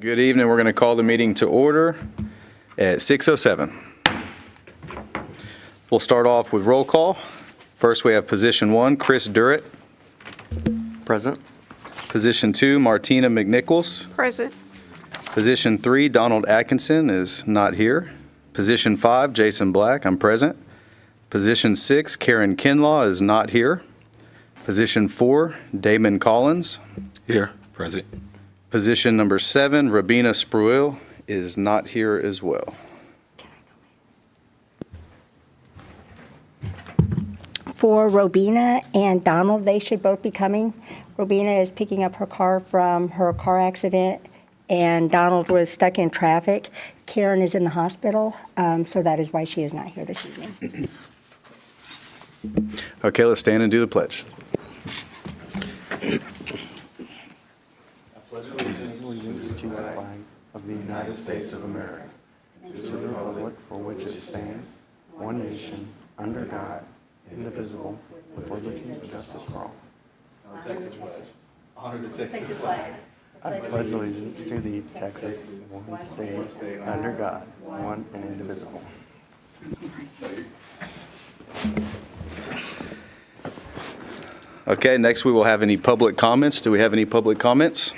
Good evening. We're going to call the meeting to order at 6:07. We'll start off with roll call. First, we have position 1, Chris Durrett. Present. Position 2, Martina McNichols. Present. Position 3, Donald Atkinson is not here. Position 5, Jason Black, I'm present. Position 6, Karen Kinlaw is not here. Position 4, Damon Collins. Here. Present. Position number 7, Rabina Spruill is not here as well. For Robina and Donald, they should both be coming. Robina is picking up her car from her car accident, and Donald was stuck in traffic. Karen is in the hospital, so that is why she is not here this evening. Okay, let's stand and do the pledge. Allegiance to the flag of the United States of America, to the republic for which it stands, one nation, under God, indivisible, with liberty and justice for all. Honor the Texas flag. I pledge allegiance to the Texas one state, under God, one and indivisible. Okay, next we will have any public comments. Do we have any public comments?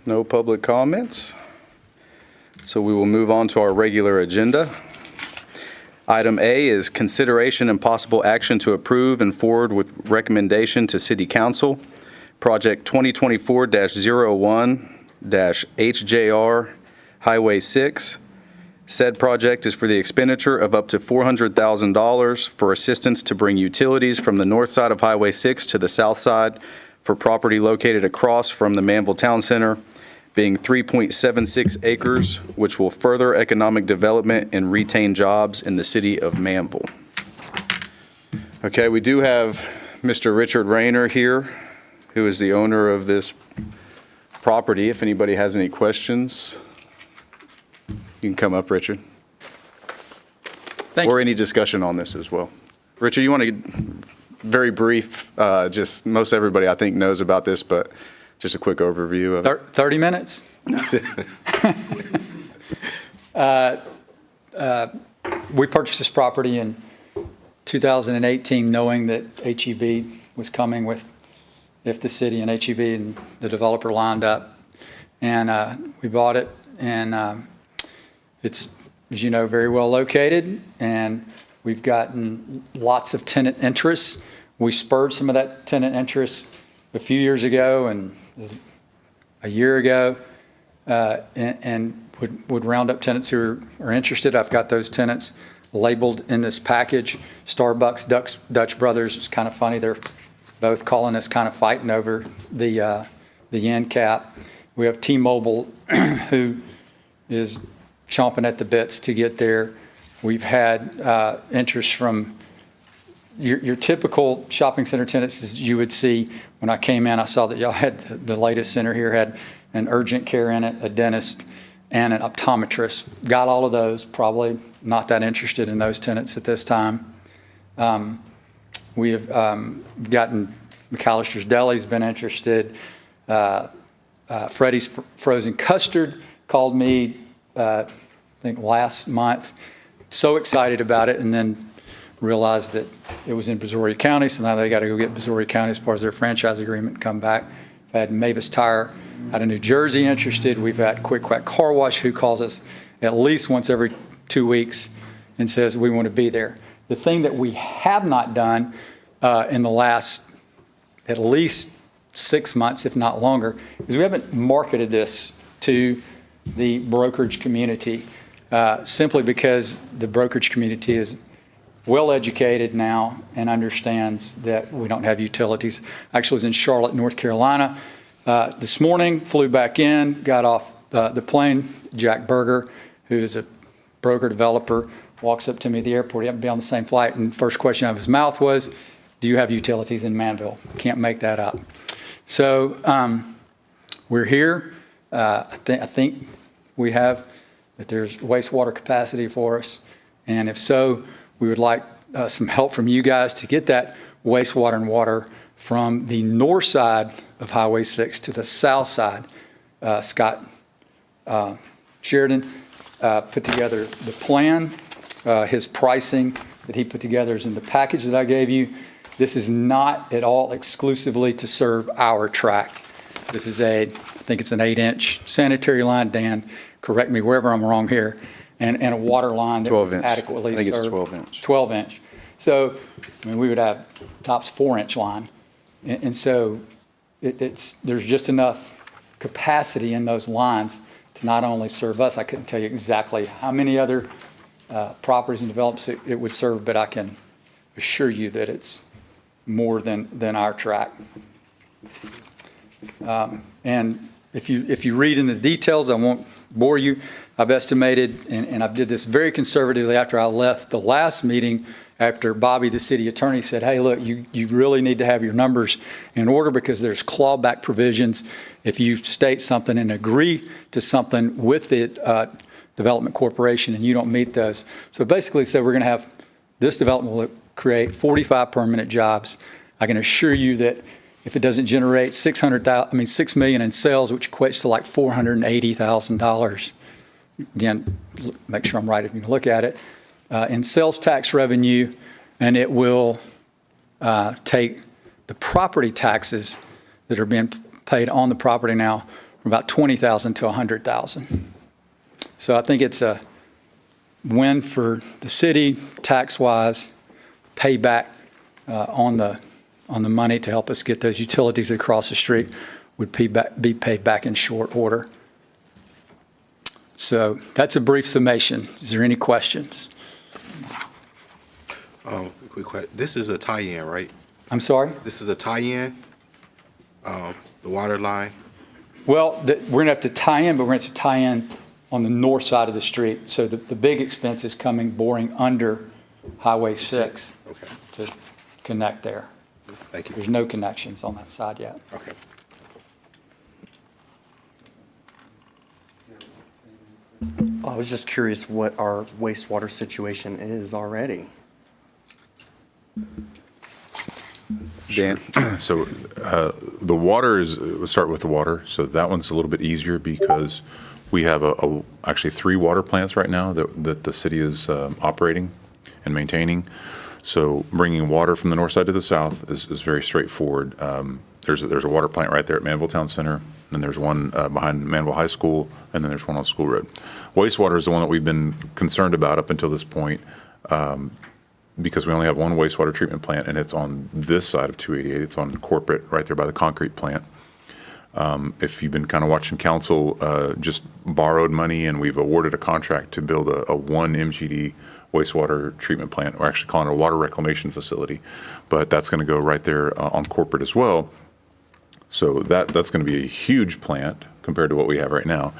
No public comments. So we will move on to our regular agenda. Item A is consideration and possible action to approve and forward with recommendation to City Council, Project 2024-01-HJR Highway 6. Said project is for the expenditure of up to $400,000 for assistance to bring utilities from the north side of Highway 6 to the south side for property located across from the Manvel Town Center, being 3.76 acres, which will further economic development and retain jobs in the city of Manvel. Okay, we do have Mr. Richard Rayner here, who is the owner of this property. If anybody has any questions, you can come up, Richard. Thank you. Or any discussion on this as well. Richard, you want to, very brief, just most everybody I think knows about this, but just a quick overview of it. 30 minutes? We purchased this property in 2018 knowing that HEB was coming with, if the city and HEB and the developer lined up. And we bought it, and it's, as you know, very well located, and we've gotten lots of tenant interest. We spurred some of that tenant interest a few years ago and a year ago, and would round up tenants who are interested. I've got those tenants labeled in this package. Starbucks, Dutch Brothers, it's kind of funny. They're both calling us, kind of fighting over the end cap. We have T-Mobile, who is chomping at the bits to get there. We've had interest from your typical shopping center tenants. As you would see when I came in, I saw that y'all had the latest center here, had an urgent care in it, a dentist, and an optometrist. Got all of those, probably not that interested in those tenants at this time. We have gotten McAllister's Deli's been interested. Freddie's Frozen Custard called me, I think last month. So excited about it, and then realized that it was in Brazoria County, so now they got to go get Brazoria County as part of their franchise agreement and come back. I've had Mavis Tire out of New Jersey interested. We've had Quick Quack Car Wash, who calls us at least once every 2 weeks and says we want to be there. The thing that we have not done in the last at least 6 months, if not longer, is we haven't marketed this to the brokerage community, simply because the brokerage community is well educated now and understands that we don't have utilities. Actually, I was in Charlotte, North Carolina this morning, flew back in, got off the plane. Jack Berger, who is a broker developer, walks up to me at the airport. He happened to be on the same flight, and the first question out of his mouth was, do you have utilities in Manvel? Can't make that up. So we're here. I think we have, that there's wastewater capacity for us, and if so, we would like some help from you guys to get that wastewater and water from the north side of Highway 6 to the south side. Scott Sheridan put together the plan. His pricing that he put together is in the package that I gave you. This is not at all exclusively to serve our track. This is I think it's an 8-inch sanitary line, Dan, correct me wherever I'm wrong here, and a water line that 12 would inch. adequately I think it's serve. 12 inch. 12 inch. So, I mean, we would have tops 4-inch line. And so there's just enough capacity in those lines to not only serve us, I couldn't tell you exactly how many other properties and developments it would serve, but I can assure you that it's more than our track. And if you read in the details, I won't bore you. I've estimated, and I did this very conservatively after I left the last meeting, after Bobby, the city attorney, said, hey, look, you really need to have your numbers in order because there's clawback provisions if you state something and agree to something with the development corporation and you don't meet those. So basically said we're going to have, this development will create 45 permanent jobs. I can assure you that if it doesn't generate $6 million in sales, which equates to like $480,000, again, make sure I'm right if you can look at it, in sales tax revenue, and it will take the property taxes that are being paid on the property now from about $20,000 to $100,000. So I think it's a win for the city tax-wise, payback on the money to help us get those utilities across the street would be paid back in short order. So that's a brief summation. Is there any questions? Quick question. This is a tie-in, right? I'm sorry? This is a tie-in, the water line. Well, we're going to have to tie in, but we're going to have to tie in on the north side of the street. So the big expense is coming boring under Highway 6 Okay, to connect there. thank you. There's no connections on that side yet. Okay. I was just curious what our wastewater situation is already. Dan? So the water is, we'll start with the water. So that one's a little bit easier because we have actually 3 water plants right now that the city is operating and maintaining. So bringing water from the north side to the south is very straightforward. There's a water plant right there at Manvel Town Center. Then there's one behind Manvel High School, and then there's one on School Road. Wastewater is the one that we've been concerned about up until this point because we only have one wastewater treatment plant, and it's on this side of 288. It's on Corporate, right there by the concrete plant. If you've been kind of watching council, just borrowed money, and we've awarded a contract to build a 1 MGD wastewater treatment plant. We're actually calling it a water reclamation facility, but that's going to go right there on Corporate as well. So that's going to be a huge plant compared to what we have right now.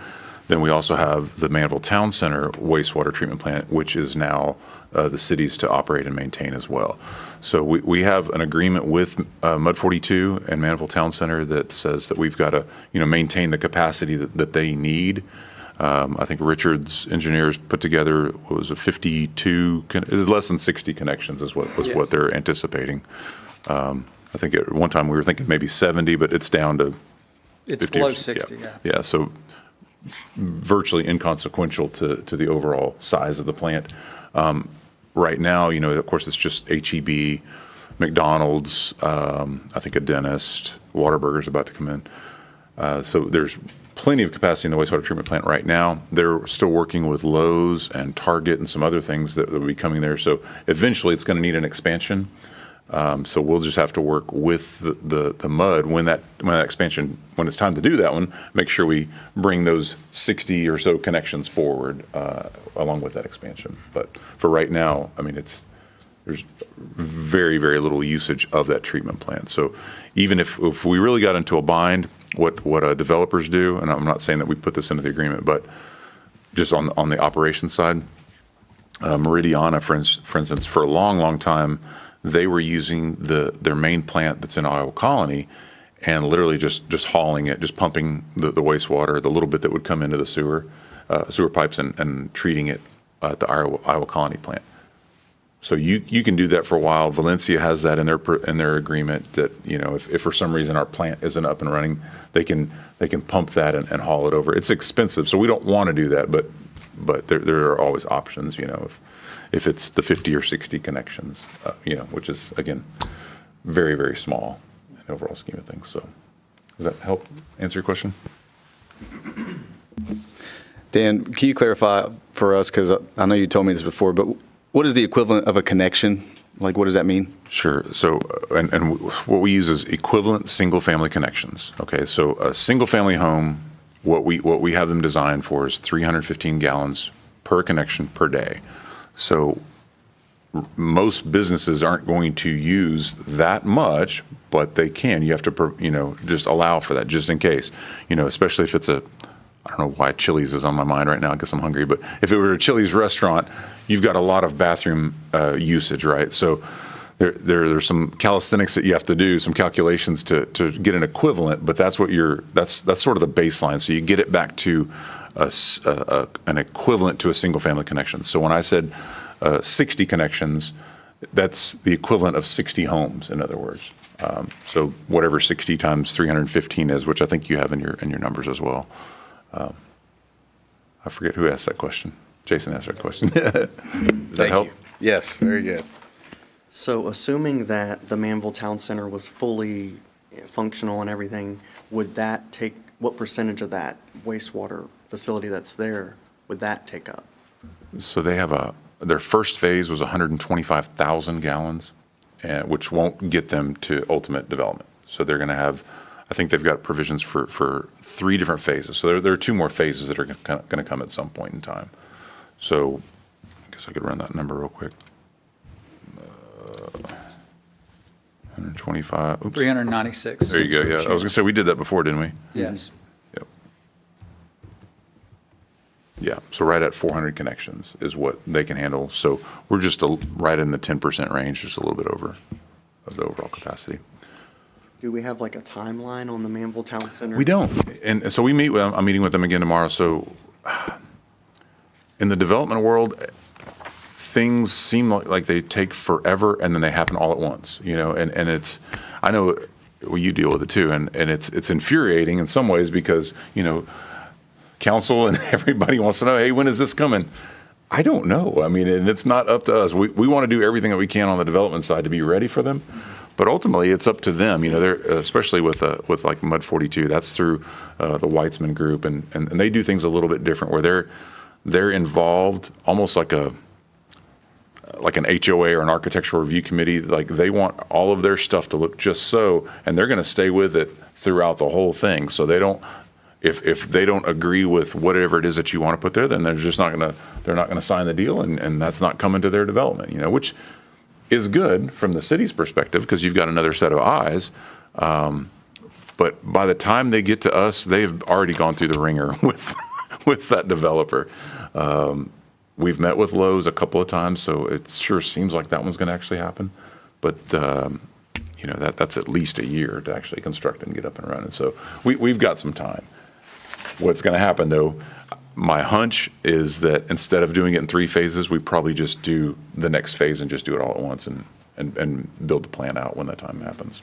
Then we also have the Manvel Town Center wastewater treatment plant, which is now the city's to operate and maintain as well. So we have an agreement with Mud 42 and Manvel Town Center that says that we've got to maintain the capacity that they need. I think Richard's engineers put together, what was it, 52, it was less than 60 connections is what they're anticipating. I think at one time we were thinking maybe 70, but it's down to It's 50 below 60, yeah. Yeah, so virtually inconsequential to the overall size of the plant. Right now, of course, it's just HEB, McDonald's, I think a dentist, Whataburger's about to come in. So there's plenty of capacity in the wastewater treatment plant right now. They're still working with Lowe's and Target and some other things that will be coming there. So eventually it's going to need an expansion. So we'll just have to work with the MUD when that expansion, when it's time to do that one, make sure we bring those 60 or so connections forward along with that expansion. But for right now, I mean, there's very, very little usage of that treatment plant. So even if we really got into a bind, what developers do, and I'm not saying that we put this into the agreement, but just on the operations side, Meridiana, for instance, for a long, long time, they were using their main plant that's in Iowa Colony and literally just hauling it, just pumping the wastewater, the little bit that would come into the sewer pipes and treating it at the Iowa Colony plant. So you can do that for a while. Valencia has that in their agreement that, if for some reason our plant isn't up and running, they can pump that and haul it over. It's expensive, so we don't want to do that, but there are always options, if it's the 50 or 60 connections, which is, again, very, very small in the overall scheme of things. So does that help answer your question? Dan, can you clarify for us, because I know you told me this before, but what is the equivalent of a connection? Like, what does that mean? Sure. So, and what we use is equivalent single-family connections. Okay, so a single-family home, what we have them designed for is 315 gallons per connection per day. So most businesses aren't going to use that much, but they can. You have to, just allow for that just in case, especially if it's I don't know why Chili's is on my mind right now. I guess I'm hungry, but if it were a Chili's restaurant, you've got a lot of bathroom usage, right? So there's some calisthenics that you have to do, some calculations to get an equivalent, but that's sort of the baseline. So you get it back to an equivalent to a single family connection. So when I said 60 connections, that's the equivalent of 60 homes, in other words. So whatever 60 times 315 is, which I think you have in your numbers as well. I forget who asked that question. Jason asked that question. Does that help? You. Yes, very good. So assuming that the Manvel Town Center was fully functional and everything, would that take, what percentage of that wastewater facility that's there would that take up? So they have their first phase was 125,000 gallons, which won't get them to ultimate development. So they're going to have, I think they've got provisions for 3 different phases. So there are 2 more phases that are going to come at some point in time. So I guess I could run that number real quick. 125. Oops. 396. There you go. Yeah, I was going to say we did that before, didn't we? Yes. Yep. Yeah. So right at 400 connections is what they can handle. So we're just right in the 10% range, just a little bit over of the overall capacity. Do we have like a timeline on the Manvel Town Center? We don't. And so I'm meeting with them again tomorrow. So in the development world, things seem like they take forever and then they happen all at once, and it's, I know, well, you deal with it too, and it's infuriating in some ways because, council and everybody wants to know, hey, when is this coming? I don't know. I mean, and it's not up to us. We want to do everything that we can on the development side to be ready for them. But ultimately, it's up to them. They're especially with like Mud 42. That's through the Weitzman Group, and they do things a little bit different, where they're involved almost like an HOA or an architectural review committee. Like they want all of their stuff to look just so, and they're going to stay with it throughout the whole thing. So they don't. If they don't agree with whatever it is that you want to put there, then they're not gonna sign the deal, and that's not coming to their development. Which is good from the city's perspective because you've got another set of eyes. But by the time they get to us, they've already gone through the ringer with that developer. We've met with Lowe's a couple of times, so it sure seems like that one's going to actually happen. But that's at least a year to actually construct and get up and running. So we've got some time. What's going to happen, though, my hunch is that instead of doing it in 3 phases, we probably just do the next phase and just do it all at once and build the plan out when that time happens.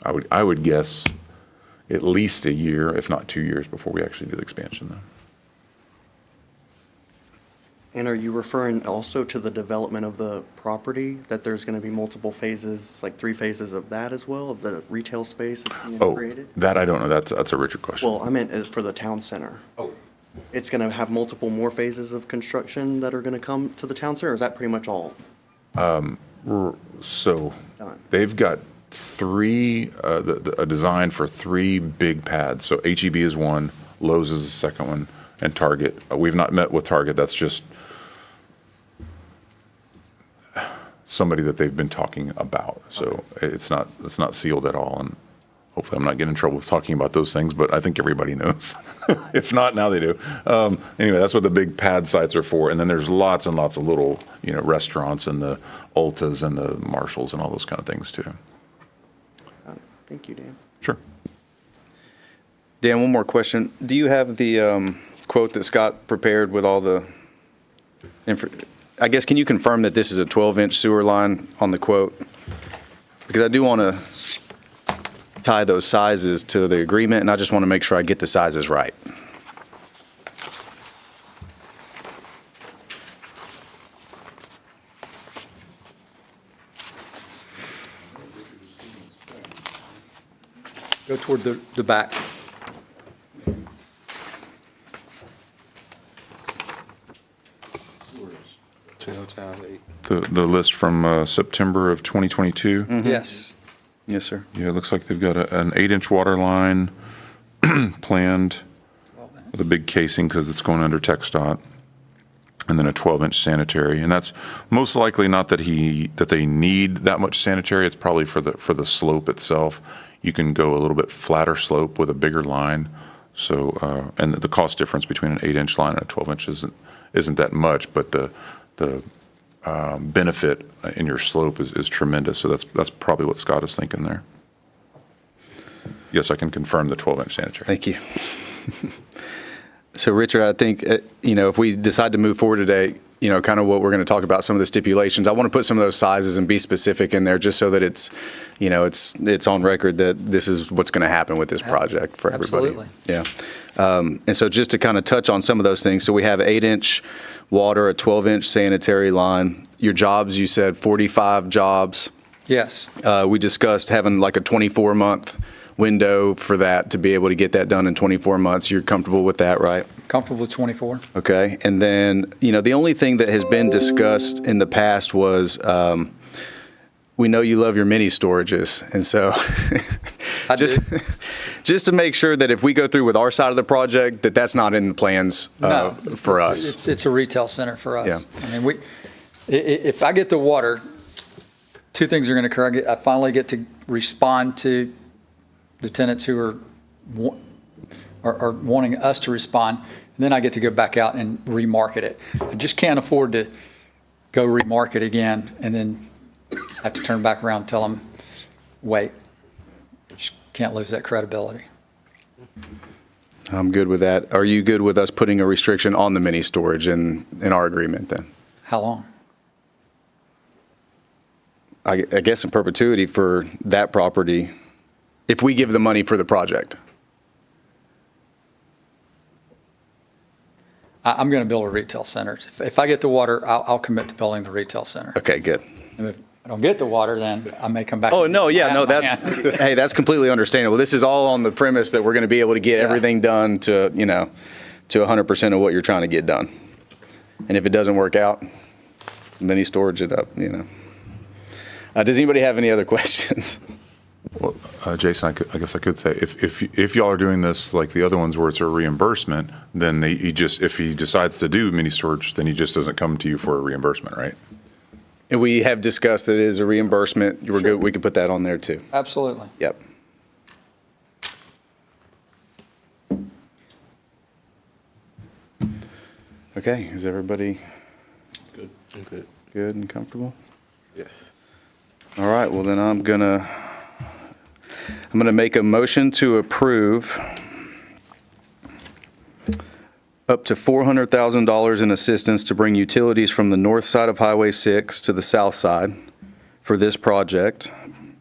I would guess at least a year, if not 2 years, before we actually do the expansion, though. And are you referring also to the development of the property, that there's going to be multiple phases, like 3 phases of that as well, of the retail space that's being created? That I don't know. That's a Richard question. Well, I meant for the town center. Oh. It's going to have multiple more phases of construction that are going to come to the town center, or is that pretty much all? So Done. they've got 3, a design for 3 big pads. So HEB is one, Lowe's is the second one, and Target. We've not met with Target. That's just somebody that they've been talking about. So it's not sealed at all. And hopefully I'm not getting in trouble with talking about those things, but I think everybody knows. If not, now they do. Anyway, that's what the big pad sites are for. And then there's lots and lots of little, restaurants and the Ultas and the Marshalls and all those kind of things too. Got it. Thank you, Dan. Sure. Dan, one more question. Do you have the quote that Scott prepared with all the I guess, can you confirm that this is a 12-inch sewer line on the quote? Because I do want to tie those sizes to the agreement, and I just want to make sure I get the sizes right. Go toward the back. The list from September of 2022? Yes. Yes, sir. Yeah, it looks like they've got an 8-inch water line planned with a big casing because it's going under TxDOT, and then a 12-inch sanitary. And that's most likely not that they need that much sanitary. It's probably for the slope itself. You can go a little bit flatter slope with a bigger line. So, and the cost difference between an 8-inch line and a 12-inch isn't that much, but the benefit in your slope is tremendous. So that's probably what Scott is thinking there. Yes, I can confirm the 12-inch sanitary. Thank you. So, Richard, I think, if we decide to move forward today, kind of what we're going to talk about, some of the stipulations, I want to put some of those sizes and be specific in there just so that it's, it's on record that this is what's going to happen with this project for everybody. Absolutely. Yeah. And so just to kind of touch on some of those things, so we have 8-inch water, a 12-inch sanitary line. Your jobs, you said 45 jobs. Yes. We discussed having like a 24-month window for that to be able to get that done in 24 months. You're comfortable with that, right? Comfortable with 24. Okay. And then, the only thing that has been discussed in the past was, we know you love your mini storages. And so I do. just to make sure that if we go through with our side of the project, that's not in the plans No, for us. It's a retail center for us. Yeah. I mean, if I get the water, two things are going to occur. I finally get to respond to the tenants who are wanting us to respond, and then I get to go back out and remarket it. I just can't afford to go remarket again and then have to turn back around and tell them, wait. Just can't lose that credibility. I'm good with that. Are you good with us putting a restriction on the mini storage in our agreement then? How long? I guess in perpetuity for that property, if we give the money for the project. I'm going to build a retail center. If I get the water, I'll commit to building the retail center. Okay, good. And if I don't get the water, then I may come back. Oh, no, yeah, no, that's, hey, that's completely understandable. This is all on the premise that we're going to be able to get Yeah. everything done to, to 100% of what you're trying to get done. And if it doesn't work out, mini storage it up, Does anybody have any other questions? Well, Jason, I guess I could say, if y'all are doing this like the other ones where it's a reimbursement, then if he decides to do mini storage, then he just doesn't come to you for a reimbursement, right? And we have discussed that it is a reimbursement. We're good. We can put that on there too. Absolutely. Yep. Okay, is everybody Good. I'm good. good and comfortable? Yes. All right, well then I'm gonna make a motion to approve up to $400,000 in assistance to bring utilities from the north side of Highway 6 to the south side for this project,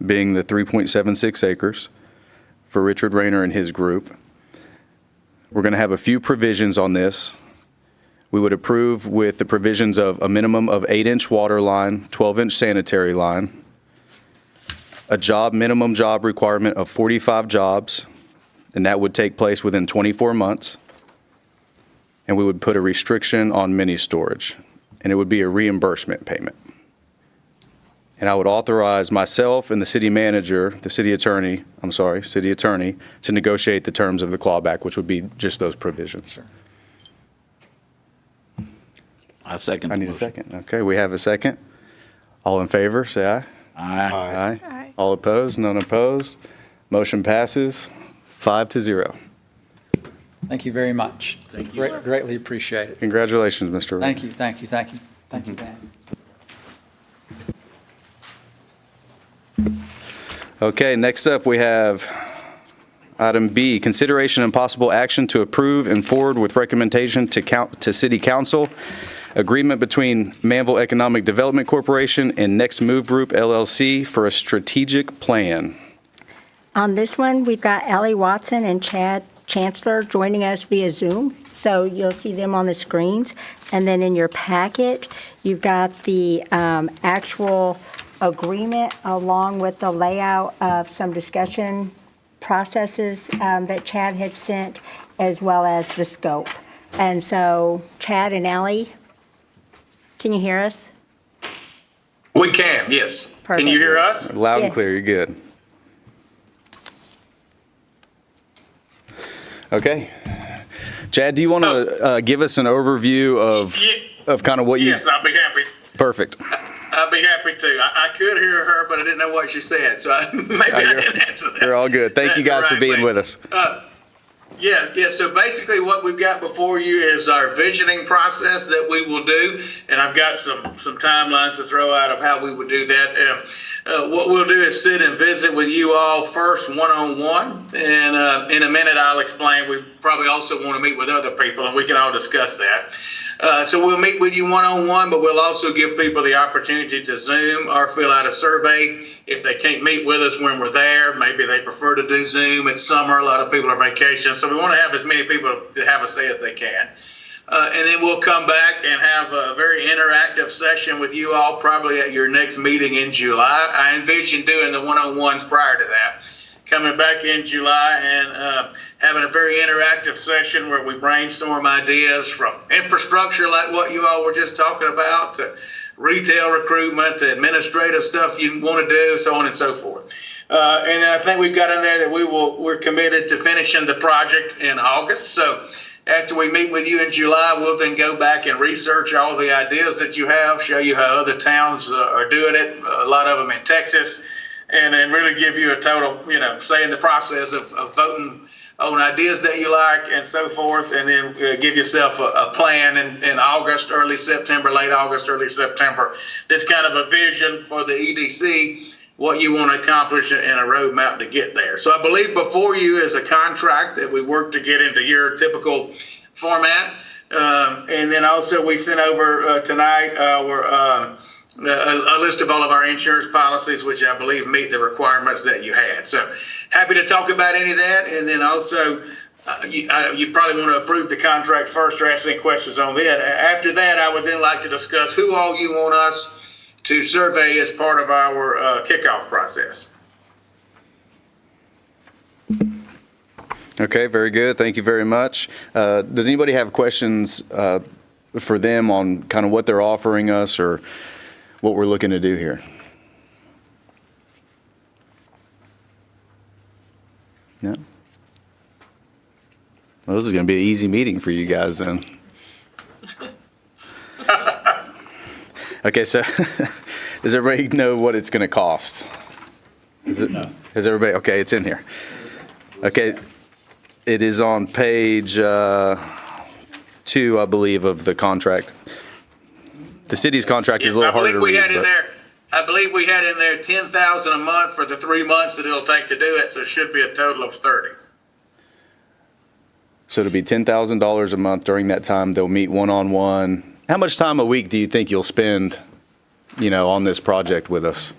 being the 3.76 acres for Richard Rayner and his group. We're going to have a few provisions on this. We would approve with the provisions of a minimum of 8-inch water line, 12-inch sanitary line, a minimum job requirement of 45 jobs, and that would take place within 24 months. And we would put a restriction on mini storage, and it would be a reimbursement payment. And I would authorize myself and the city manager, city attorney, to negotiate the terms of the clawback, which would be just those provisions. I second I the need a motion. second. Okay, we have a second. All in favor, say aye. Aye. Aye. All opposed, none opposed. Motion passes 5-0. Thank you very much. Thank you, sir. Greatly appreciate it. Congratulations, Mr. Rayner. Thank you, thank you, thank you. Thank you, Dan. Okay, next up, we have item B, consideration and possible action to approve and forward with recommendation to City Council agreement between Manvel Economic Development Corporation and Next Move Group LLC for a strategic plan. On this one, we've got Ellie Watson and Chad Chancellor joining us via Zoom, so you'll see them on the screens. And then in your packet, you've got the actual agreement along with the layout of some discussion processes that Chad had sent, as well as the scope. And so Chad and Ellie, can you hear us? We can, yes. Perfect. Can you hear us? Loud and Yes. clear, you're good. Okay. Chad, do you want to give us an overview of kind of what you... Yes, I'll be happy. Perfect. I'll be happy to. I could hear her, but I didn't know what she said, so maybe I didn't answer that. You're all good. Thank you guys for being with us. Yeah, so basically what we've got before you is our visioning process that we will do, and I've got some timelines to throw out of how we would do that. What we'll do is sit and visit with you all first one-on-one, and in a minute I'll explain. We probably also want to meet with other people, and we can all discuss that. So we'll meet with you one-on-one, but we'll also give people the opportunity to Zoom or fill out a survey if they can't meet with us when we're there. Maybe they prefer to do Zoom. It's summer. A lot of people are vacation. So we want to have as many people to have a say as they can. And then we'll come back and have a very interactive session with you all probably at your next meeting in July. I envision doing the one-on-ones prior to that. Coming back in July and having a very interactive session where we brainstorm ideas from infrastructure like what you all were just talking about to retail recruitment to administrative stuff you want to do, so on and so forth. And then I think we've got in there that we're committed to finishing the project in August. So after we meet with you in July, we'll then go back and research all the ideas that you have, show you how other towns are doing it, a lot of them in Texas, and then really give you a total, say in the process of voting on ideas that you like and so forth, and then give yourself a plan in August, early September, late August, early September. This kind of a vision for the EDC, what you want to accomplish in a roadmap to get there. So I believe before you is a contract that we work to get into your typical format. And then also we sent over tonight a list of all of our insurance policies, which I believe meet the requirements that you had. So happy to talk about any of that. And then also, you probably want to approve the contract first or ask any questions on that. After that, I would then like to discuss who all you want us to survey as part of our kickoff process. Okay, very good. Thank you very much. Does anybody have questions for them on kind of what they're offering us or what we're looking to do here? No? Well, this is going to be an easy meeting for you guys then. Okay, so does everybody know what it's going to cost? No. Has everybody? Okay, it's in here. Okay, it is on page 2, I believe, of the contract. The city's contract is a little harder to read. I believe we had in there $10,000 a month for the 3 months that it'll take to do it, so it should be a total of $30,000. So it'll be $10,000 a month during that time. They'll meet one-on-one. How much time a week do you think you'll spend, on this project with us?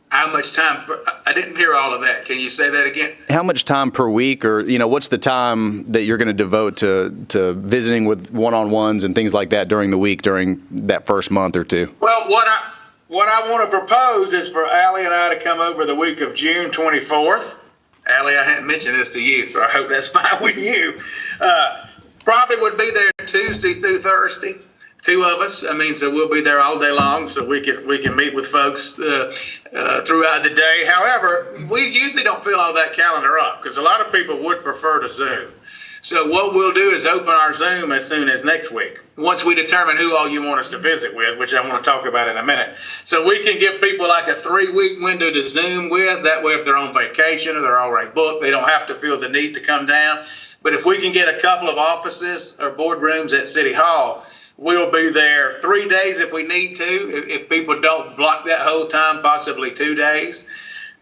How much time? I didn't hear all of that. Can you say that again? How much time per week, or what's the time that you're going to devote to visiting with one-on-ones and things like that during the week during that first month or two? Well, what I want to propose is for Allie and I to come over the week of June 24th. Allie, I hadn't mentioned this to you, so I hope that's fine with you. Probably would be there Tuesday through Thursday. 2 of us. So we'll be there all day long, so we can meet with folks throughout the day. However, we usually don't fill all that calendar up because a lot of people would prefer to Zoom. So what we'll do is open our Zoom as soon as next week, once we determine who all you want us to visit with, which I want to talk about in a minute. So we can give people like a 3-week window to Zoom with. That way, if they're on vacation or they're already booked, they don't have to feel the need to come down. But if we can get a couple of offices or boardrooms at City Hall, we'll be there 3 days if we need to. If people don't block that whole time, possibly 2 days.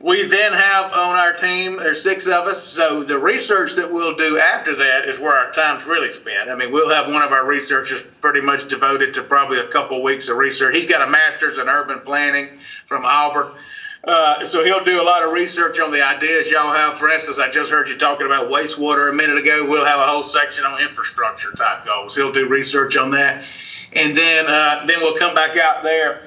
We then have on our team, there's 6 of us, so the research that we'll do after that is where our time's really spent. I mean, we'll have one of our researchers pretty much devoted to probably a couple weeks of research. He's got a master's in urban planning from Auburn. So he'll do a lot of research on the ideas y'all have. For instance, I just heard you talking about wastewater a minute ago. We'll have a whole section on infrastructure type goals. He'll do research on that. And then we'll come back out there.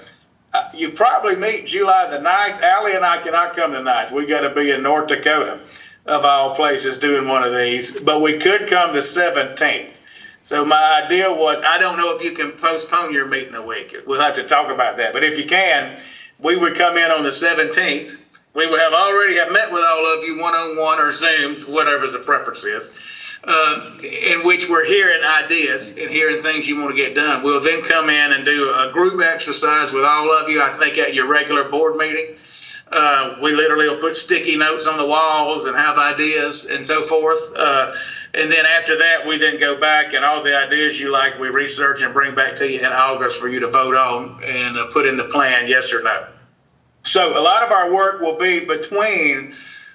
You probably meet July the 9th. Allie and I cannot come the 9th. We got to be in North Dakota, of all places, doing one of these. But we could come the 17th. So my idea was, I don't know if you can postpone your meeting a week. We'll have to talk about that. But if you can, we would come in on the 17th. We would have already have met with all of you one-on-one or Zoom, whatever the preference is, in which we're hearing ideas and hearing things you want to get done. We'll then come in and do a group exercise with all of you, I think, at your regular board meeting. We literally will put sticky notes on the walls and have ideas and so forth. And then after that, we then go back and all the ideas you like, we research and bring back to you in August for you to vote on and put in the plan, yes or no. So a lot of our work will be between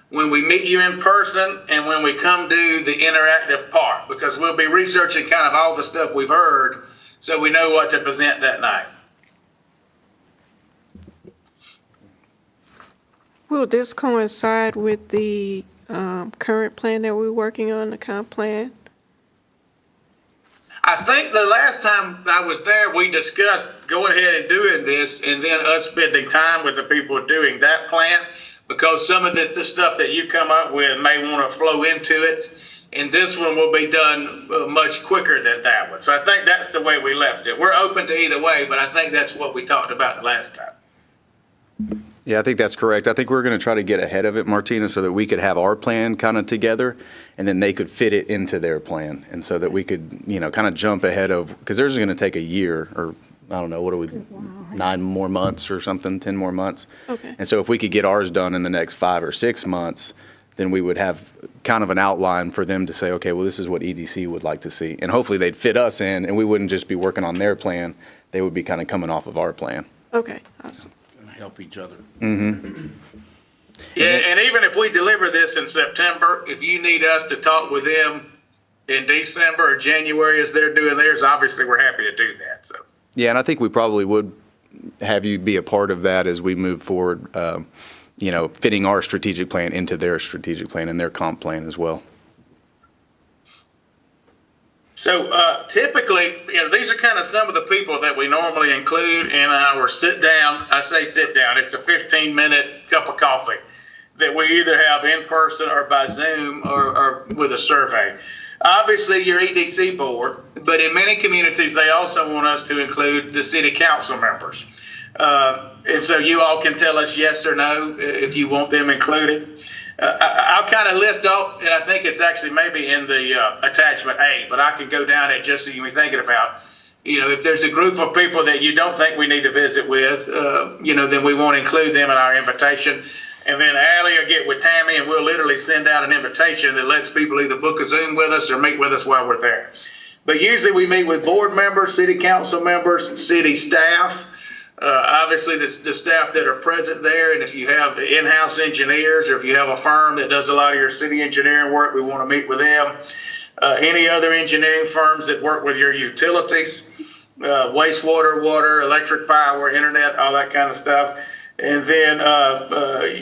when we meet you in person and when we come do the interactive part, because we'll be researching kind of all the stuff we've heard so we know what to present that night. Will this coincide with the current plan that we're working on, the comp plan? I think the last time I was there, we discussed going ahead and doing this and then us spending time with the people doing that plan, because some of the stuff that you come up with may want to flow into it. And this one will be done much quicker than that one. So I think that's the way we left it. We're open to either way, but I think that's what we talked about the last time. Yeah, I think that's correct. I think we're going to try to get ahead of it, Martina, so that we could have our plan kind of together, and then they could fit it into their plan, and so that we could, kind of jump ahead of, because theirs is going to take a year, or I don't know, what are we, 9 more months or something, 10 more months? Okay. And so if we could get ours done in the next 5 or 6 months, then we would have kind of an outline for them to say, okay, well, this is what EDC would like to see. And hopefully they'd fit us in, and we wouldn't just be working on their plan. They would be kind of coming off of our plan. Okay, awesome. Help each other. Yeah, and even if we deliver this in September, if you need us to talk with them in December or January as they're doing theirs, obviously we're happy to do that. So. Yeah, and I think we probably would have you be a part of that as we move forward, fitting our strategic plan into their strategic plan and their comp plan as well. So typically, these are kind of some of the people that we normally include in our sit down. I say sit down. It's a 15-minute cup of coffee that we either have in person or by Zoom or with a survey. Obviously, your EDC board, but in many communities, they also want us to include the city council members. And so you all can tell us yes or no if you want them included. I'll kind of list off, and I think it's actually maybe in the attachment A, but I can go down it just so you can be thinking about, if there's a group of people that you don't think we need to visit with, then we won't include them in our invitation. And then Allie will get with Tammy, and we'll literally send out an invitation that lets people either book a Zoom with us or meet with us while we're there. But usually we meet with board members, city council members, city staff. Obviously, the staff that are present there, and if you have in-house engineers or if you have a firm that does a lot of your city engineering work, we want to meet with them. Any other engineering firms that work with your utilities, wastewater, water, electric power, internet, all that kind of stuff. And then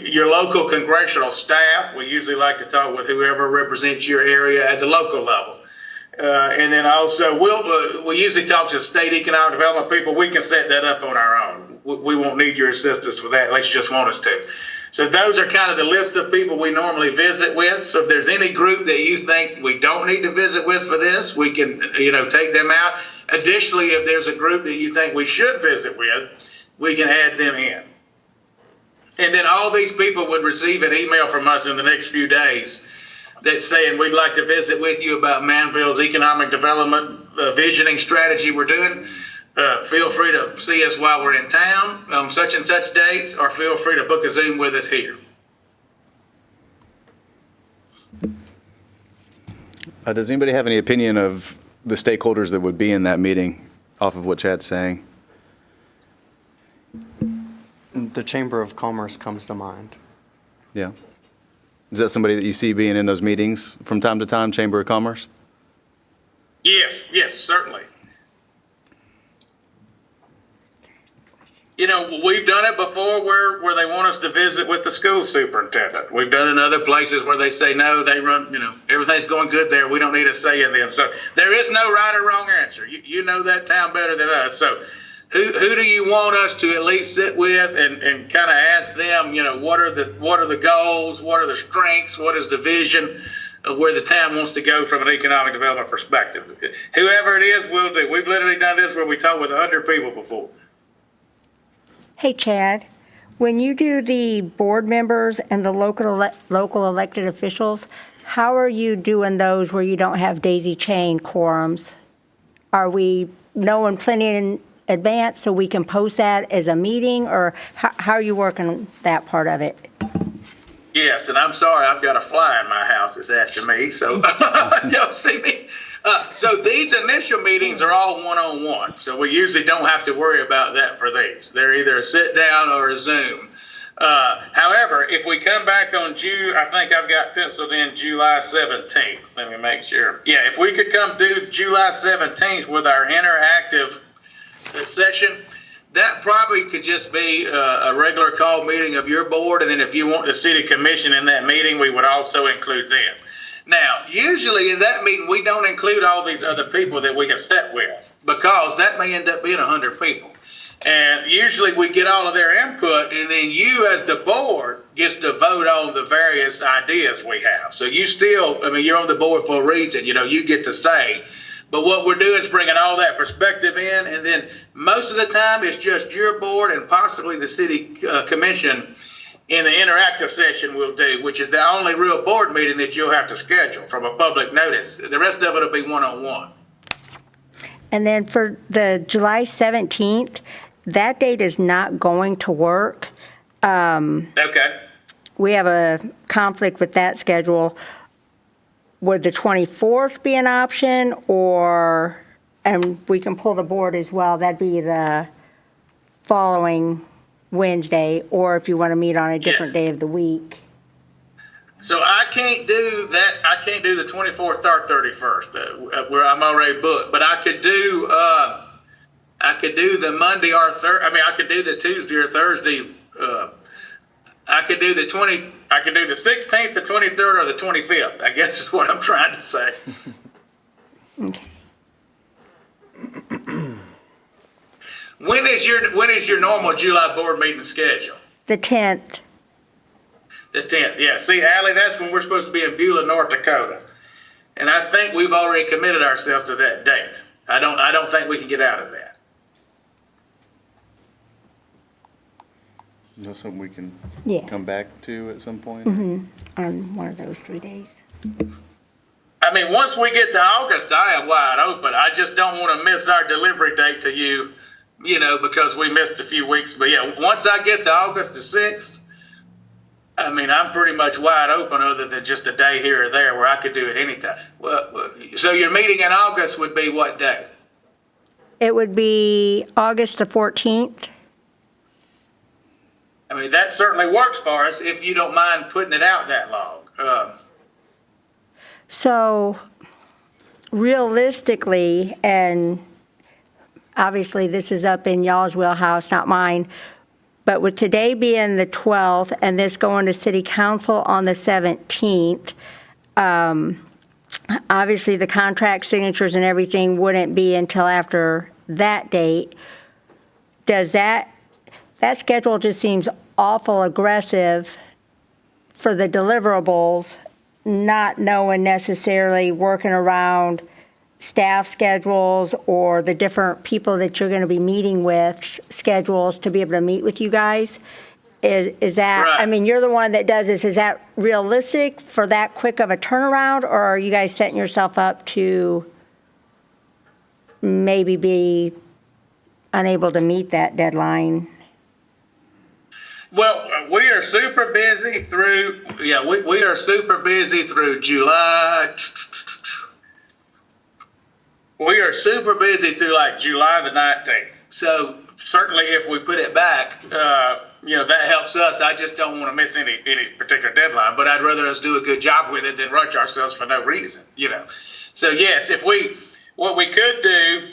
your local congressional staff, we usually like to talk with whoever represents your area at the local level. And then also, we usually talk to state economic development people. We can set that up on our own. We won't need your assistance with that unless you just want us to. So those are kind of the list of people we normally visit with. So if there's any group that you think we don't need to visit with for this, we can, take them out. Additionally, if there's a group that you think we should visit with, we can add them in. And then all these people would receive an email from us in the next few days that's saying we'd like to visit with you about Manvel's economic development visioning strategy we're doing. Feel free to see us while we're in town on such and such dates, or feel free to book a Zoom with us here. Does anybody have any opinion of the stakeholders that would be in that meeting off of what Chad's saying? The Chamber of Commerce comes to mind. Yeah. Is that somebody that you see being in those meetings from time to time, Chamber of Commerce? Yes, certainly. You know, we've done it before where they want us to visit with the school superintendent. We've done it in other places where they say, no, they run, everything's going good there. We don't need a say in them. So there is no right or wrong answer. You know that town better than us. So who do you want us to at least sit with and kind of ask them, what are the goals? What are the strengths? What is the vision of where the town wants to go from an economic development perspective? Whoever it is, we'll do. We've literally done this where we talked with 100 people before. Hey, Chad, when you do the board members and the local elected officials, how are you doing those where you don't have daisy chain quorums? Are we knowing plenty in advance so we can post that as a meeting, or how are you working that part of it? Yes, and I'm sorry, I've got a fly in my house that's after me, so y'all see me. So these initial meetings are all one-on-one, so we usually don't have to worry about that for these. They're either a sit-down or a Zoom. However, if we come back on I think I've got penciled in July 17th. Let me make sure. Yeah, if we could come do July 17th with our interactive session, that probably could just be a regular call meeting of your board, and then if you want the city commission in that meeting, we would also include them. Now, usually in that meeting, we don't include all these other people that we have sat with, because that may end up being 100 people. And usually we get all of their input, and then you as the board gets to vote on the various ideas we have. So you still, you're on the board for a reason, you get to say. But what we're doing is bringing all that perspective in, and then most of the time it's just your board and possibly the city commission in the interactive session we'll do, which is the only real board meeting that you'll have to schedule from a public notice. The rest of it will be one-on-one. And then for the July 17th, that date is not going to work. Okay. We have a conflict with that schedule. Would the 24th be an option, and we can pull the board as well, that'd be the following Wednesday, or if you want to meet on a different day of the week? So I can't do that. I can't do the 24th or 31st, where I'm already booked. But I could do the Monday or I could do the Tuesday or Thursday. I could do the 16th, the 23rd, or the 25th. I guess is what I'm trying to say. Okay. When is your normal July board meeting schedule? The 10th. The 10th. Yeah. See, Allie, that's when we're supposed to be in Beulah, North Dakota, and I think we've already committed ourselves to that date. I don't think we can get out of that. Is that something we can Yeah. come back to at some point? On one of those 3 days. Once we get to August, I am wide open. I just don't want to miss our delivery date to you, because we missed a few weeks. But yeah, once I get to August the 6th, I'm pretty much wide open, other than just a day here or there where I could do it anytime. Well, so your meeting in August would be what day? It would be August the 14th. That certainly works for us if you don't mind putting it out that long. So realistically, and obviously this is up in y'all's wheelhouse, not mine, but with today being the 12th and this going to city council on the 17th, obviously the contract signatures and everything wouldn't be until after that date. Does that schedule just seems awful aggressive for the deliverables, not knowing necessarily working around staff schedules or the different people that you're going to be meeting with schedules to be able to meet with you guys. Is that, Right. You're the one that does this. Is that realistic for that quick of a turnaround, or are you guys setting yourself up to maybe be unable to meet that deadline? Well, we are super busy through, we are super busy through July. We are super busy through like July the 19th. So certainly if we put it back, that helps us. I just don't want to miss any particular deadline, but I'd rather us do a good job with it than rush ourselves for no reason, So yes, what we could do,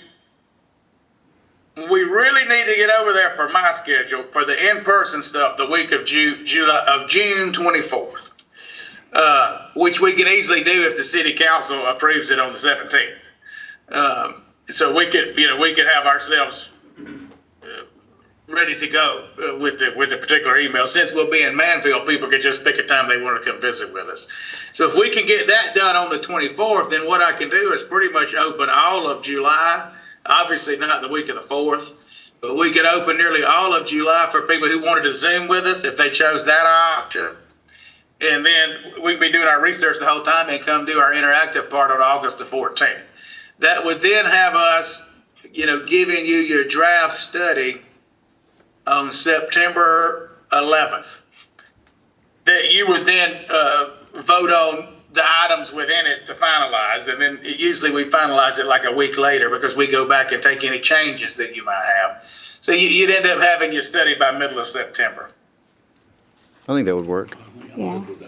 we really need to get over there for my schedule for the in-person stuff the week of June 24th, which we can easily do if the city council approves it on the 17th. So we could have ourselves ready to go with the particular email. Since we'll be in Manvel, people can just pick a time they want to come visit with us. So if we can get that done on the 24th, then what I can do is pretty much open all of July. Obviously not the week of the 4th, but we could open nearly all of July for people who wanted to Zoom with us if they chose that option. And then we can be doing our research the whole time and come do our interactive part on August the 14th. That would then have us, giving you your draft study on September 11th. That you would then vote on the items within it to finalize, and then usually we finalize it like a week later because we go back and take any changes that you might have. So you'd end up having your study by middle of September. I think that would work.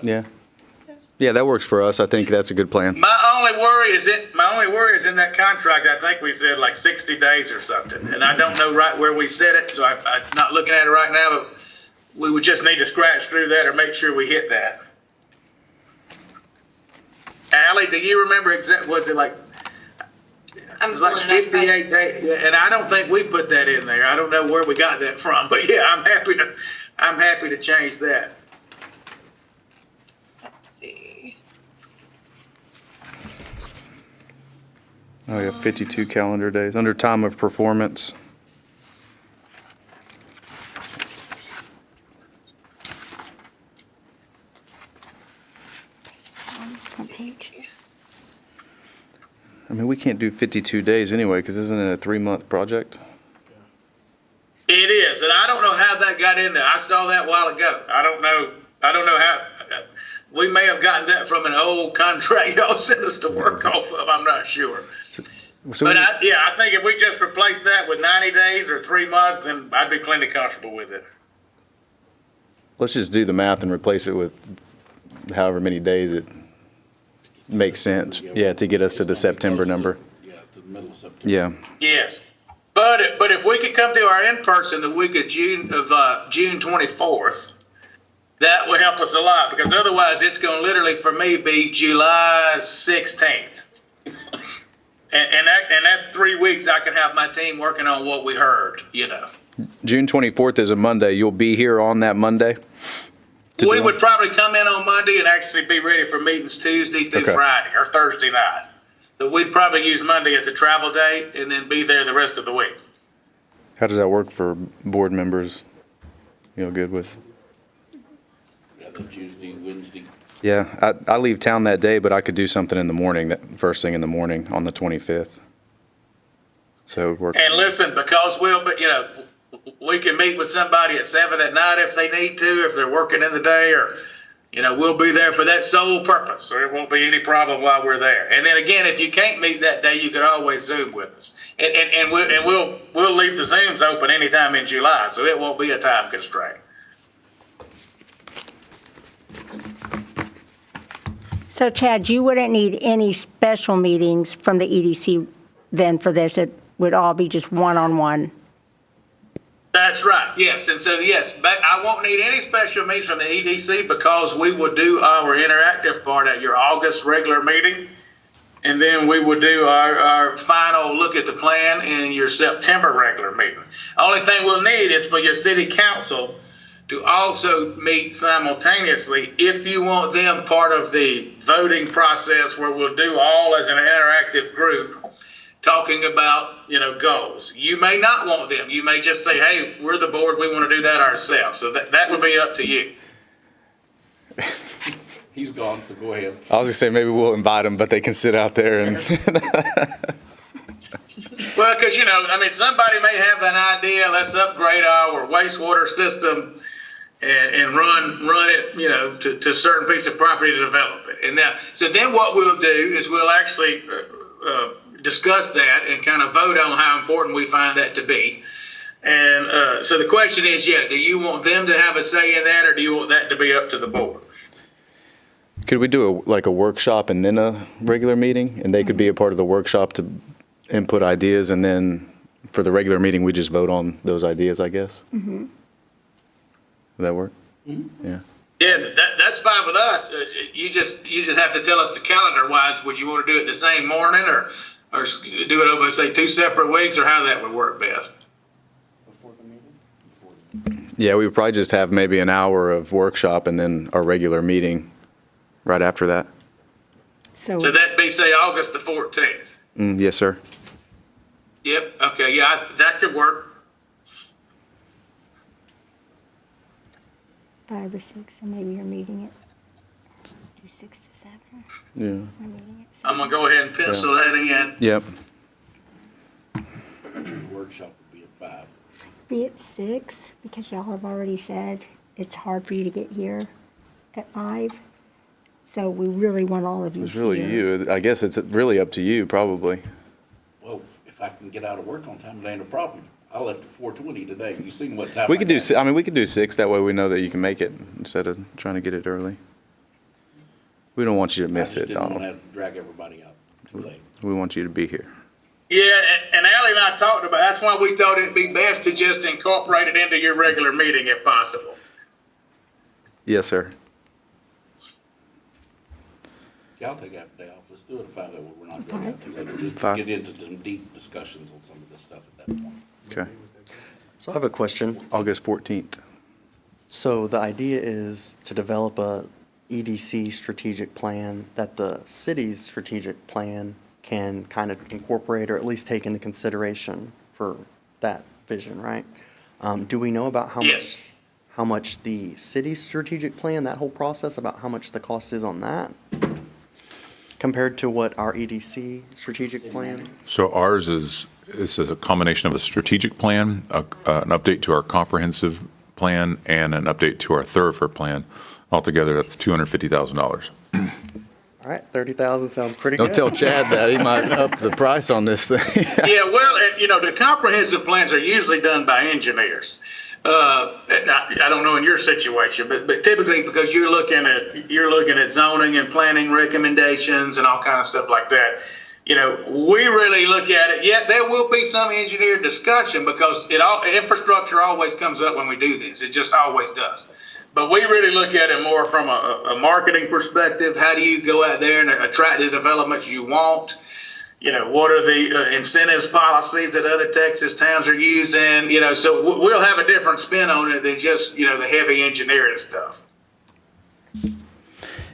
Yeah. Yeah, that works for us. I think that's a good plan. My only worry is in that contract. I think we said like 60 days or something, and I don't know right where we said it, so I'm not looking at it right now. But we would just need to scratch through that or make sure we hit that. Allie, do you remember exactly? Was it like? It was like 58 days, and I don't think we put that in there. I don't know where we got that from, but yeah, I'm happy to change that. Let's see. Oh, yeah, 52 calendar days under time of performance. I mean, we can't do 52 days anyway, because isn't it a 3-month project? It is, and I don't know how that got in there. I saw that a while ago. I don't know how. We may have gotten that from an old contract y'all sent us to work off of. I'm not sure. But I think if we just replace that with 90 days or 3 months, then I'd be plenty comfortable with it. Let's just do the math and replace it with however many days it makes sense. Yeah, to get us to the September number. Yeah, to the middle of September. Yeah. Yes, but if we could come to our in-person the week of June 24th, that would help us a lot, because otherwise it's going to literally for me be July 16th, and that's 3 weeks I can have my team working on what we heard. June 24th is a Monday. You'll be here on that Monday? We would probably come in on Monday and actually be ready for meetings Tuesday through Friday or Thursday night. But we'd probably use Monday as a travel day and then be there the rest of the week. How does that work for board members? Good with? Yeah, the Tuesday, Wednesday. Yeah, I leave town that day, but I could do something in the morning, that first thing in the morning on the 25th. So it would work. And listen, because we can meet with somebody at 7 at night if they need to, if they're working in the day, or, we'll be there for that sole purpose. So there won't be any problem while we're there. And then again, if you can't meet that day, you could always Zoom with us. And we'll leave the Zooms open anytime in July, so it won't be a time constraint. So Chad, you wouldn't need any special meetings from the EDC then for this? It would all be just one-on-one? That's right, yes. And so, yes, but I won't need any special meetings from the EDC because we will do our interactive part at your August regular meeting. And then we will do our final look at the plan in your September regular meeting. Only thing we'll need is for your city council to also meet simultaneously if you want them part of the voting process, where we'll do all as an interactive group talking about, goals. You may not want them. You may just say, hey, we're the board, we want to do that ourselves. So that would be up to you. He's gone, so go ahead. I was going to say, maybe we'll invite them, but they can sit out there and. Well, because, somebody may have an idea, let's upgrade our wastewater system and run it, to a certain piece of property to develop it. And so then what we'll do is we'll actually discuss that and kind of vote on how important we find that to be. And so the question is, do you want them to have a say in that, or do you want that to be up to the board? Could we do a workshop and then a regular meeting? And they could be a part of the workshop to input ideas, and then for the regular meeting, we just vote on those ideas, I guess? Mm-hmm. Would that work? Mm-hmm. Yeah. Yeah, that's fine with us. You just have to tell us the calendar wise. Would you want to do it the same morning, or do it over, say, 2 separate weeks, or how that would work best? Before the meeting? Yeah, we would probably just have maybe an hour of workshop and then our regular meeting right after that. So So that'd be, say, August the 14th. Yes, sir. Yep. Okay. Yeah, that could work. 5 or 6, so maybe you're meeting at 6 to 7. Yeah. We're meeting at 7. I'm gonna go ahead and pencil that in. Yep. The workshop would be at 5. Be at 6, because y'all have already said it's hard for you to get here at 5. So we really want all of you It's really here. you. I guess it's really up to you, probably. Well, if I can get out of work on time, it ain't a problem. I left at 4:20 today. You seen what time? We I could do, got. I mean, we could do 6, that way we know that you can make it instead of trying to get it early. We don't want you to I miss just it, didn't want to Donald. have to drag everybody out too late. We want you to be here. Yeah, and Ally and I talked about. That's why we thought it'd be best to just incorporate it into your regular meeting if possible. Yes, sir. Yeah, I'll take half a day off. Let's do it at 5. That way we're not dragging out too late. We'll just 5. get into some deep discussions on some of this stuff at that point. Okay. So I have a question. August 14th. So the idea is to develop a EDC strategic plan that the city's strategic plan can kind of incorporate or at least take into consideration for that vision, right? Do we know about Yes. how much the city's strategic plan, that whole process, about how much the cost is on that compared to what our EDC strategic plan? So ours is a combination of a strategic plan, an update to our comprehensive plan, and an update to our thoroughfare plan. Altogether, that's $250,000. All right, 30,000 sounds pretty Don't good. tell Chad that. He might up the price on this thing. Yeah, well, the comprehensive plans are usually done by engineers. And I don't know in your situation, but typically because you're looking at zoning and planning recommendations and all kind of stuff like that. We really look at it. Yeah, there will be some engineered discussion because infrastructure always comes up when we do this. It just always does. But we really look at it more from a marketing perspective. How do you go out there and attract the developments you want? What are the incentives policies that other Texas towns are using? So we'll have a different spin on it than just, the heavy engineering stuff.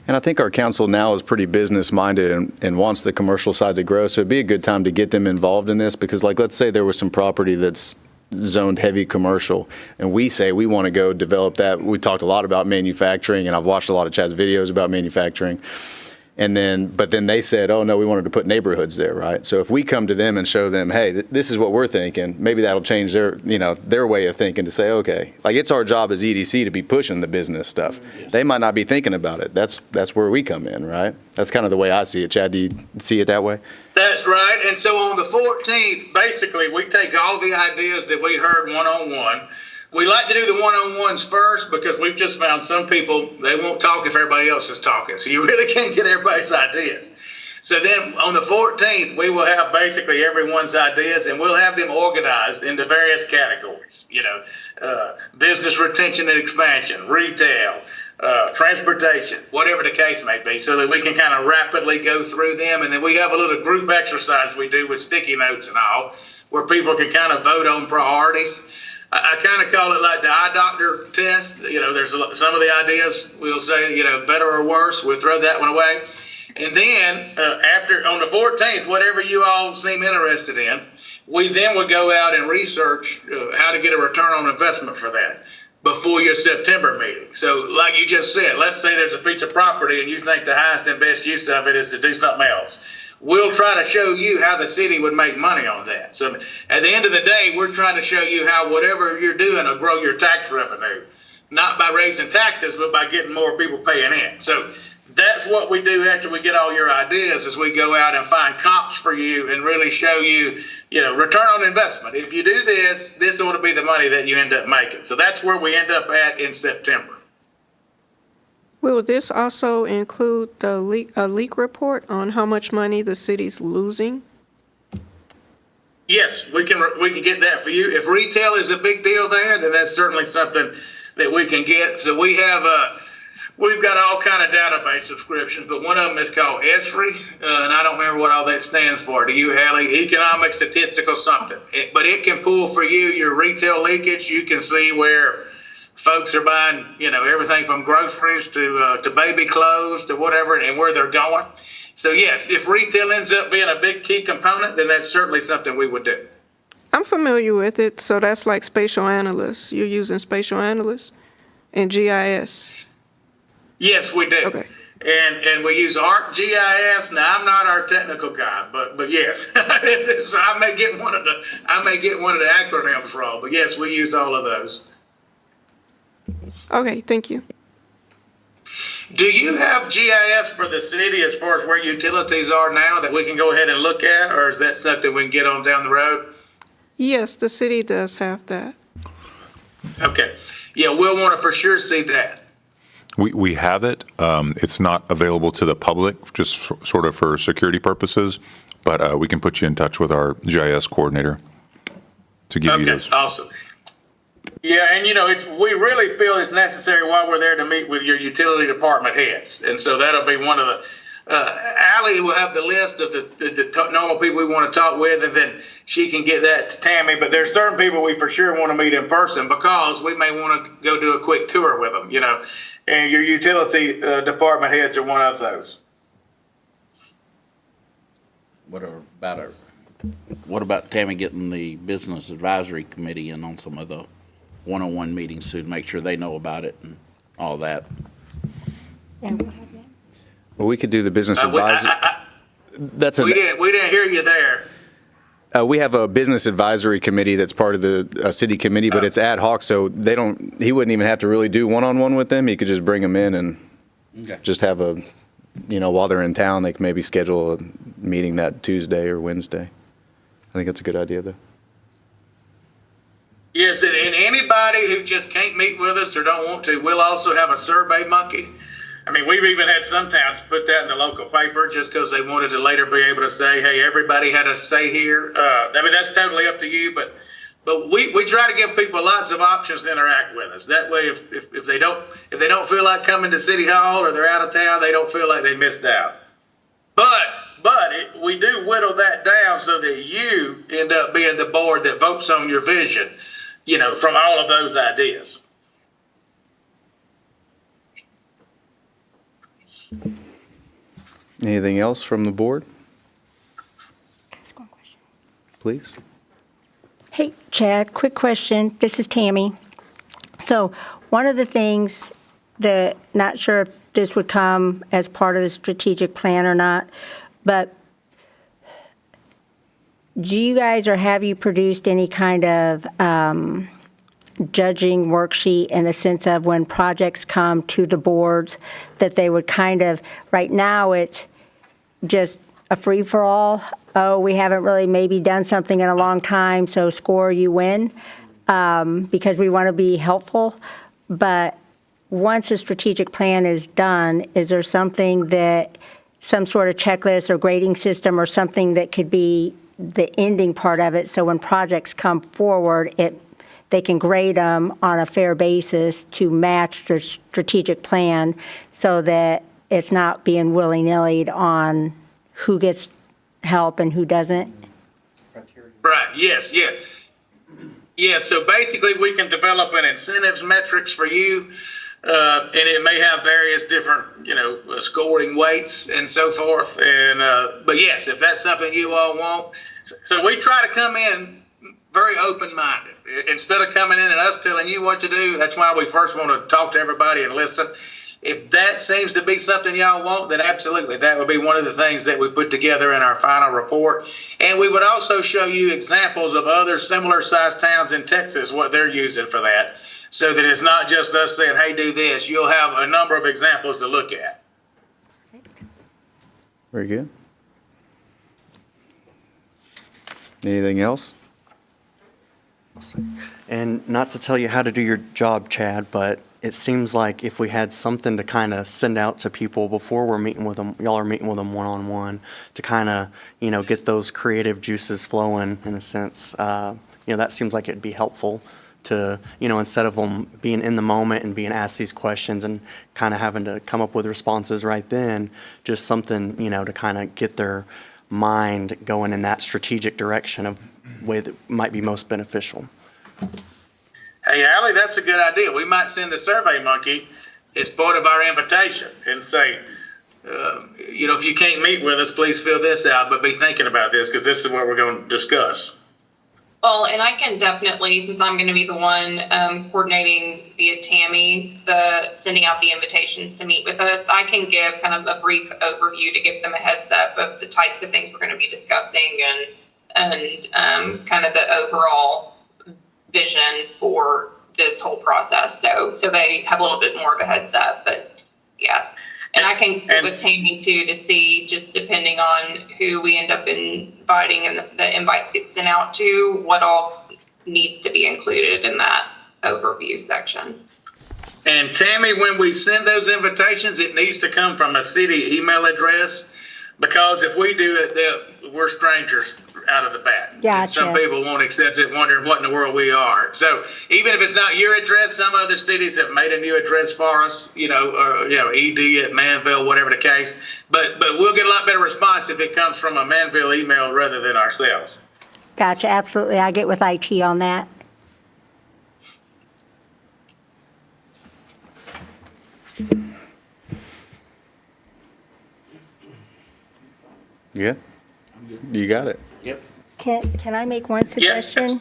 And I think our council now is pretty business-minded and wants the commercial side to grow. So it'd be a good time to get them involved in this because, let's say there was some property that's zoned heavy commercial, and we say we want to go develop that. We talked a lot about manufacturing, and I've watched a lot of Chad's videos about manufacturing. But then they said, oh, no, we wanted to put neighborhoods there, right? So if we come to them and show them, hey, this is what we're thinking, maybe that'll change their way of thinking to say, okay, it's our job as EDC to be pushing the business stuff. They might not be thinking about it. That's where we come in, right? That's kind of the way I see it. Chad, do you see it that way? That's right. And so on the 14th, basically, we take all the ideas that we heard one-on-one. We like to do the one-on-ones first because we've just found some people, they won't talk if everybody else is talking. So you really can't get everybody's ideas. So then on the 14th, we will have basically everyone's ideas, and we'll have them organized into various categories. Business retention and expansion, retail, transportation, whatever the case may be, so that we can kind of rapidly go through them. And then we have a little group exercise we do with sticky notes and all, where people can kind of vote on priorities. I kind of call it like the eye doctor test. There's some of the ideas we'll say, better or worse. We'll throw that one away. And then after on the 14th, whatever you all seem interested in, we then would go out and research how to get a return on investment for that before your September meeting. So like you just said, let's say there's a piece of property and you think the highest and best use of it is to do something else. We'll try to show you how the city would make money on that. So at the end of the day, we're trying to show you how whatever you're doing will grow your tax revenue, not by raising taxes, but by getting more people paying in. So That's what we do after we get all your ideas, is we go out and find comps for you and really show you, return on investment. If you do this, this ought to be the money that you end up making. So that's where we end up at in September. Will this also include a leak report on how much money the city's losing? Yes, we can get that for you. If retail is a big deal there, then that's certainly something that we can get. So we've got all kind of database subscriptions, but one of them is called ESRI, and I don't remember what all that stands for. Do you, Hallie? Economic Statistical something. But it can pull for you your retail leakage. You can see where folks are buying, everything from groceries to baby clothes to whatever, and where they're going. So yes, if retail ends up being a big key component, then that's certainly something we would do. I'm familiar with it, so that's like spatial analysts. You're using spatial analysts and GIS. Yes, we do. Okay. And we use ArcGIS. Now I'm not our technical guy, but yes, so I may get one of the acronyms wrong, but yes, we use all of those. Okay, thank you. Do you have GIS for the city as far as where utilities are now that we can go ahead and look at, or is that something we can get on down the road? Yes, the city does have that. Okay. Yeah, we'll want to for sure see that. We have it. It's not available to the public, just sort of for security purposes, but we can put you in touch with our GIS coordinator to give you those. Okay, awesome. Yeah, and we really feel it's necessary while we're there to meet with your utility department heads. And so that'll be one of the, Allie will have the list of the normal people we want to talk with, and then she can get that to Tammy. But there's certain people we for sure want to meet in person, because we may want to go do a quick tour with them, and your utility department heads are one of those. What about Tammy getting the business advisory committee in on some of the one-on-one meetings to make sure they know about it and all that? Well, we could do the business advisor. We didn't hear you there. We have a business advisory committee that's part of the city committee, but it's ad hoc, so he wouldn't even have to really do one-on-one with them. He could just bring them in and just have while they're in town, they can maybe schedule a meeting that Tuesday or Wednesday. I think that's a good idea, though. Yes, and anybody who just can't meet with us or don't want to, we'll also have a survey monkey. I mean, we've even had some towns put that in the local paper just because they wanted to later be able to say, hey, everybody had a say here. That's totally up to you, but we try to give people lots of options to interact with us. That way, if they don't feel like coming to City Hall or they're out of town, they don't feel like they missed out. But we do whittle that down so that you end up being the board that votes on your vision, from all of those ideas. Anything else from the board? Ask one question. Please. Hey, Chad, quick question. This is Tammy. So one of the things that, not sure if this would come as part of the strategic plan or not, but do you guys or have you produced any kind of judging worksheet in the sense of when projects come to the boards that they would kind of, right now it's just a free-for-all. Oh, we haven't really maybe done something in a long time, so score, you win, because we want to be helpful. But once a strategic plan is done, is there something that, some sort of checklist or grading system or something that could be the ending part of it, so when projects come forward, they can grade them on a fair basis to match the strategic plan so that it's not being willy-nilly on who gets help and who doesn't? Right, yes, yeah. Yeah, so basically we can develop an incentives metrics for you, and it may have various different, scoring weights and so forth. And but yes, if that's something you all want, so we try to come in very open-minded. Instead of coming in and us telling you what to do, that's why we first want to talk to everybody and listen. If that seems to be something y'all want, then absolutely, that would be one of the things that we put together in our final report. And we would also show you examples of other similar-sized towns in Texas, what they're using for that, so that it's not just us saying, hey, do this. You'll have a number of examples to look at. Very good. Anything else? And not to tell you how to do your job, Chad, but it seems like if we had something to kind of send out to people before we're meeting with them, y'all are meeting with them one-on-one, to kind of, get those creative juices flowing in a sense, that seems like it'd be helpful to, instead of them being in the moment and being asked these questions and kind of having to come up with responses right then, just something, to kind of get their mind going in that strategic direction of way that might be most beneficial. Hey, Allie, that's a good idea. We might send the Survey Monkey as part of our invitation and say, if you can't meet with us, please fill this out, but be thinking about this because this is what we're going to discuss. Well, and I can definitely, since I'm going to be the one coordinating via Tammy, sending out the invitations to meet with us, I can give kind of a brief overview to give them a heads up of the types of things we're going to be discussing and kind of the overall vision for this whole process. So they have a little bit more of a heads up, but yes. And I can get with Tammy too to see, just depending on who we end up inviting and the invites get sent out to, what all needs to be included in that overview section. And Tammy, when we send those invitations, it needs to come from a city email address, because if we do it, we're strangers out of the bat. Gotcha. Some people won't accept it, wondering what in the world we are. So even if it's not your address, some other cities have made a new address for us, ED at Manvel, whatever the case. But we'll get a lot better response if it comes from a Manvel email rather than ourselves. Gotcha, absolutely. I get with IT on that. Yeah? You got it. Yep. Can I make one suggestion?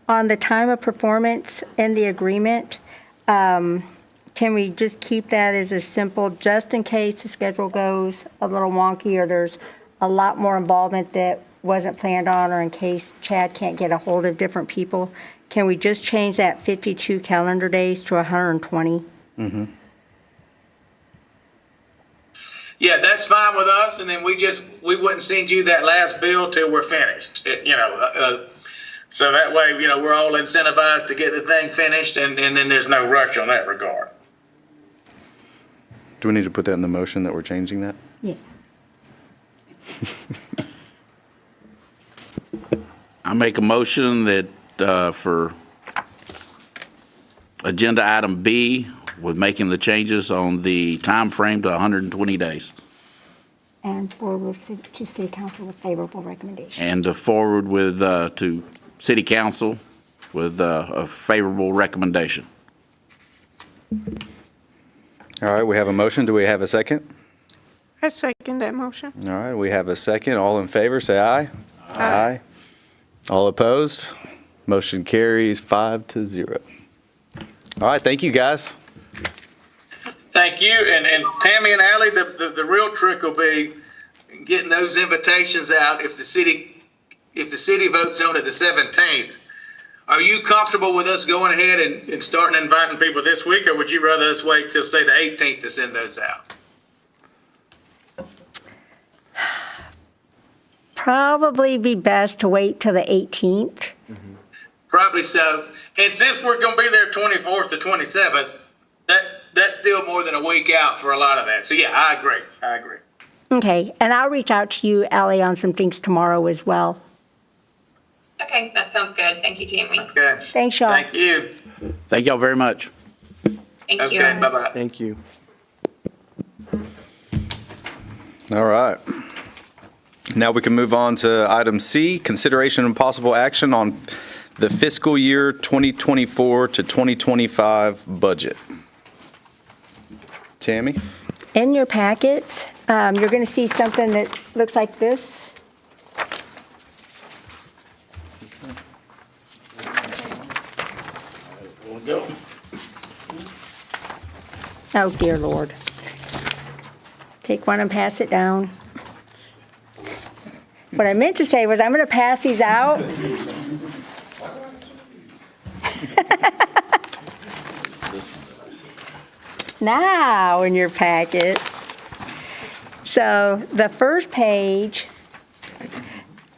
On the time of performance in the agreement, can we just keep that as a simple, just in case the schedule goes a little wonky or there's a lot more involvement that wasn't planned on, or in case Chad can't get a hold of different people, can we just change that 52 calendar days to 120? Yeah, that's fine with us, and then we wouldn't send you that last bill till we're finished. So that way, we're all incentivized to get the thing finished, and then there's no rush on that regard. Do we need to put that in the motion that we're changing that? Yeah. I make a motion that for agenda item B, with making the changes on the time frame to 120 days. And forward to City Council with favorable recommendation. And to forward with, to City Council with a favorable recommendation. All right, we have a motion. Do we have a second? I second that motion. All right, we have a second. All in favor, say aye. Aye. All opposed? Motion carries 5-0. All right, thank you, guys. Thank you, and Tammy and Allie, the real trick will be getting those invitations out if the city votes on it the 17th. Are you comfortable with us going ahead and starting inviting people this week, or would you rather us wait till, say, the 18th to send those out? Probably be best to wait till the 18th. Probably so. And since we're going to be there 24th to 27th, that's still more than a week out for a lot of that. So, yeah, I agree. Okay, and I'll reach out to you, Ally, on some things tomorrow as well. Okay, that sounds good. Thank you, Tammy. Okay. Thanks, y'all. Thank you. Thank y'all very much. Thank you. Okay, bye-bye. Thank you. All right. Now we can move on to item C, consideration and possible action on the fiscal year 2024 to 2025 budget. Tammy? In your packets, you're going to see something that looks like this. Oh, dear Lord. Take one and pass it down. What I meant to say was I'm going to pass these out. Now, in your packets, So the first page,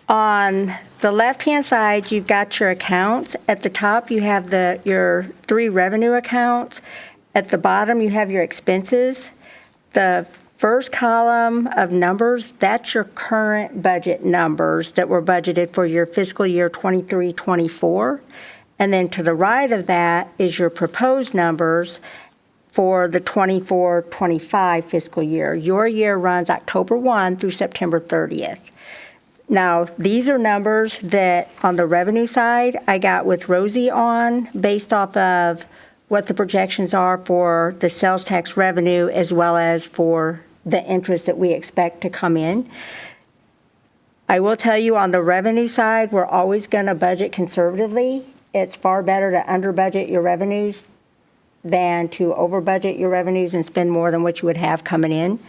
on the left-hand side, you've got your accounts. At the top, you have your 3 revenue accounts. At the bottom, you have your expenses. The first column of numbers, that's your current budget numbers that were budgeted for your fiscal year 23-24. And then to the right of that is your proposed numbers for the 24-25 fiscal year. Your year runs October 1 through September 30th. Now, these are numbers that on the revenue side, I got with Rosie on based off of what the projections are for the sales tax revenue as well as for the interest that we expect to come in. I will tell you on the revenue side, we're always going to budget conservatively. It's far better to under budget your revenues than to over budget your revenues and spend more than what you would have coming in.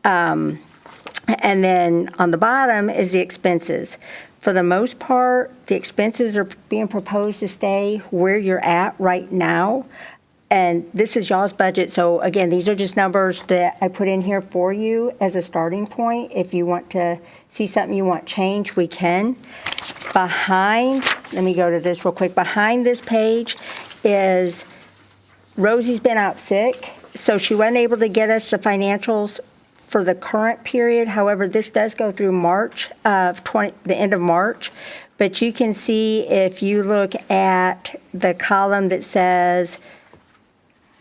And then on the bottom is the expenses. For the most part, the expenses are being proposed to stay where you're at right now. And this is y'all's budget. So again, these are just numbers that I put in here for you as a starting point. If you want to see something you want changed, we can. Let me go to this real quick. Behind this page is Rosie's been out sick, so she wasn't able to get us the financials for the current period. However, this does go through March of the end of March. But you can see if you look at the column that says,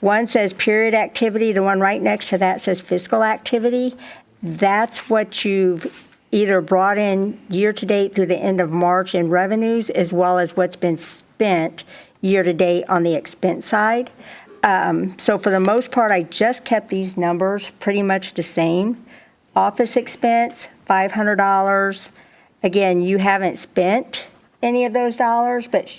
one says period activity, the one right next to that says fiscal activity. That's what you've either brought in year-to-date through the end of March in revenues, as well as what's been spent year-to-date on the expense side. So for the most part, I just kept these numbers pretty much the same. Office expense, $500. Again, you haven't spent any of those dollars, but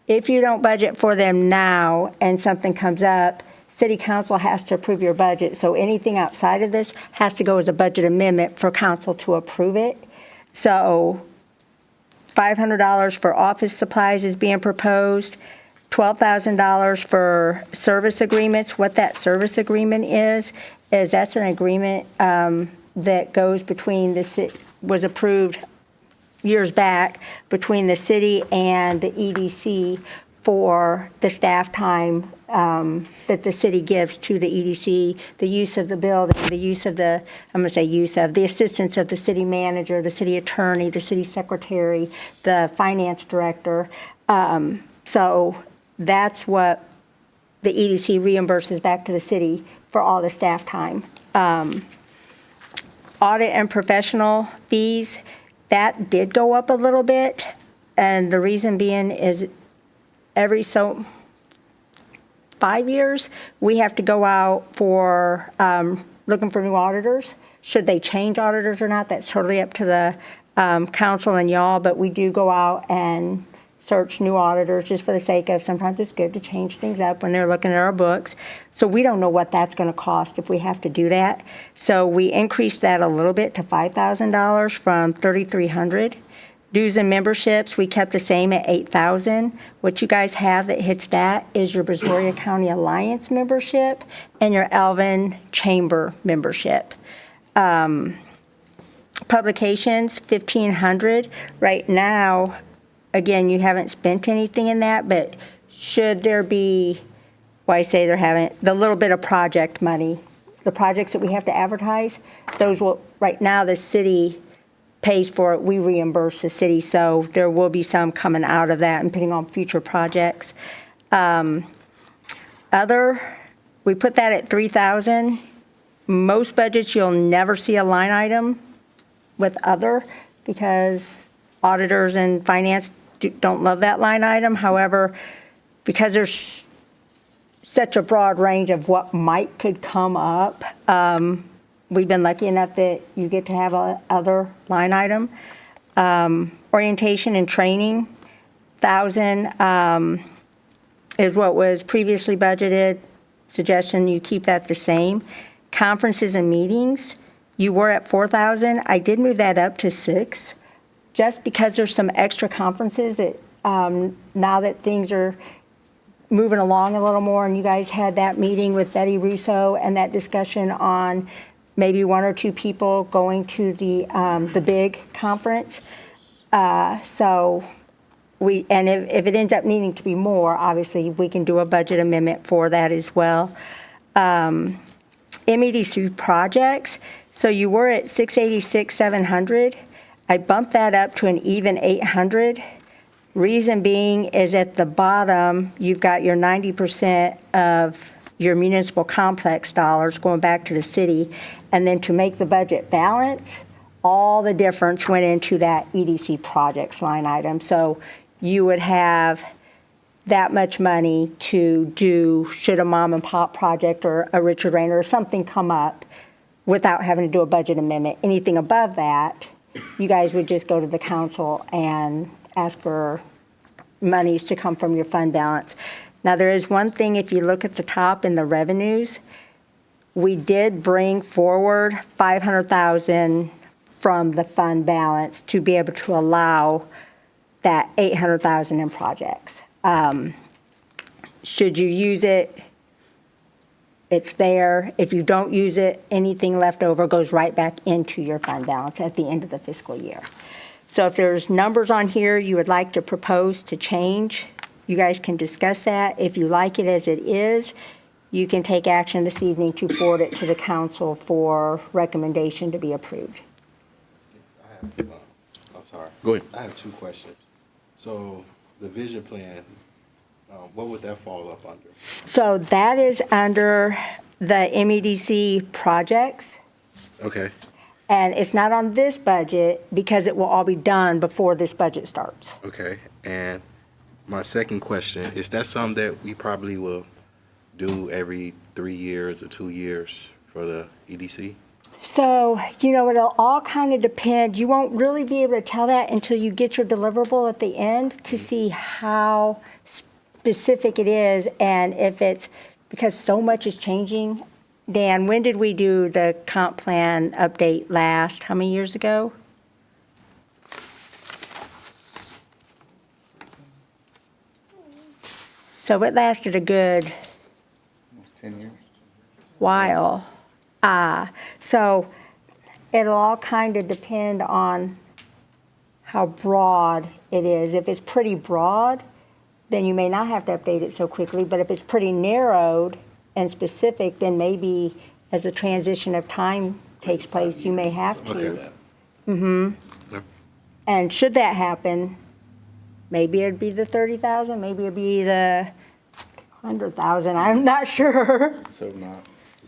if you don't budget for them now and something comes up, City Council has to approve your budget. So anything outside of this has to go as a budget amendment for council to approve it. So $500 for office supplies is being proposed. $12,000 for service agreements. What that service agreement is that's an agreement that goes between was approved years back between the city and the EDC for the staff time that the city gives to the EDC, the use of the building, the use of the assistance of the city manager, the city attorney, the city secretary, the finance director. So that's what the EDC reimburses back to the city for all the staff time. Audit and professional fees, that did go up a little bit. And the reason being is every 5 years, we have to go out for looking for new auditors. Should they change auditors or not, that's totally up to the council and y'all, but we do go out and search new auditors just for the sake of sometimes it's good to change things up when they're looking at our books. So we don't know what that's going to cost if we have to do that. So we increased that a little bit to $5,000 from $3,300. Dues and memberships, we kept the same at $8,000. What you guys have that hits that is your Brazoria County Alliance membership and your Alvin Chamber membership. Publications, $1,500. Right now, again, you haven't spent anything in that, but should there be, I say there haven't, the little bit of project money, the projects that we have to advertise, those will, right now the city pays for it, we reimburse the city, so there will be some coming out of that and depending on future projects. Other, we put that at $3,000. Most budgets, you'll never see a line item with other because auditors and finance don't love that line item. However, because there's such a broad range of what could come up, we've been lucky enough that you get to have a other line item. Orientation and training, $1,000 is what was previously budgeted. Suggestion you keep that the same. Conferences and meetings, you were at $4,000. I did move that up to $6,000. Just because there's some extra conferences that now that things are moving along a little more, and you guys had that meeting with Betty Russo and that discussion on maybe one or two people going to the big conference. So and if it ends up needing to be more, obviously, we can do a budget amendment for that as well. MEDC projects, so you were at 686, 700. I bumped that up to an even 800. Reason being is at the bottom, you've got your 90% of your municipal complex dollars going back to the city. And then to make the budget balance, all the difference went into that EDC projects line item. So you would have that much money to do, should a mom and pop project or a Richard Rayner or something come up without having to do a budget amendment. Anything above that, you guys would just go to the council and ask for monies to come from your fund balance. Now, there is one thing, if you look at the top in the revenues, we did bring forward 500,000 from the fund balance to be able to allow that 800,000 in projects. Should you use it, it's there. If you don't use it, anything left over goes right back into your fund balance at the end of the fiscal year. So if there's numbers on here you would like to propose to change, you guys can discuss that. If you like it as it is, you can take action this evening to forward it to the council for recommendation to be approved. I'm sorry. Go ahead. I have two questions. So the vision plan, what would that fall up under? So that is under the MEDC projects, Okay. and it's not on this budget because it will all be done before this budget starts. Okay. And my second question, is that something that we probably will do every 3 years or 2 years for the EDC? So, it'll all kind of depend. You won't really be able to tell that until you get your deliverable at the end to see how specific it is and if it's, because so much is changing. Dan, when did we do the comp plan update last? How many years ago? So it lasted a good Almost 10 years. while. So it'll all kind of depend on how broad it is. If it's pretty broad, then you may not have to update it so quickly. But if it's pretty narrowed and specific, then maybe as the transition of time takes place, you may have to. Okay. Yeah. And should that happen, maybe it'd be the 30,000, maybe it'd be the 100,000. I'm not sure. So not.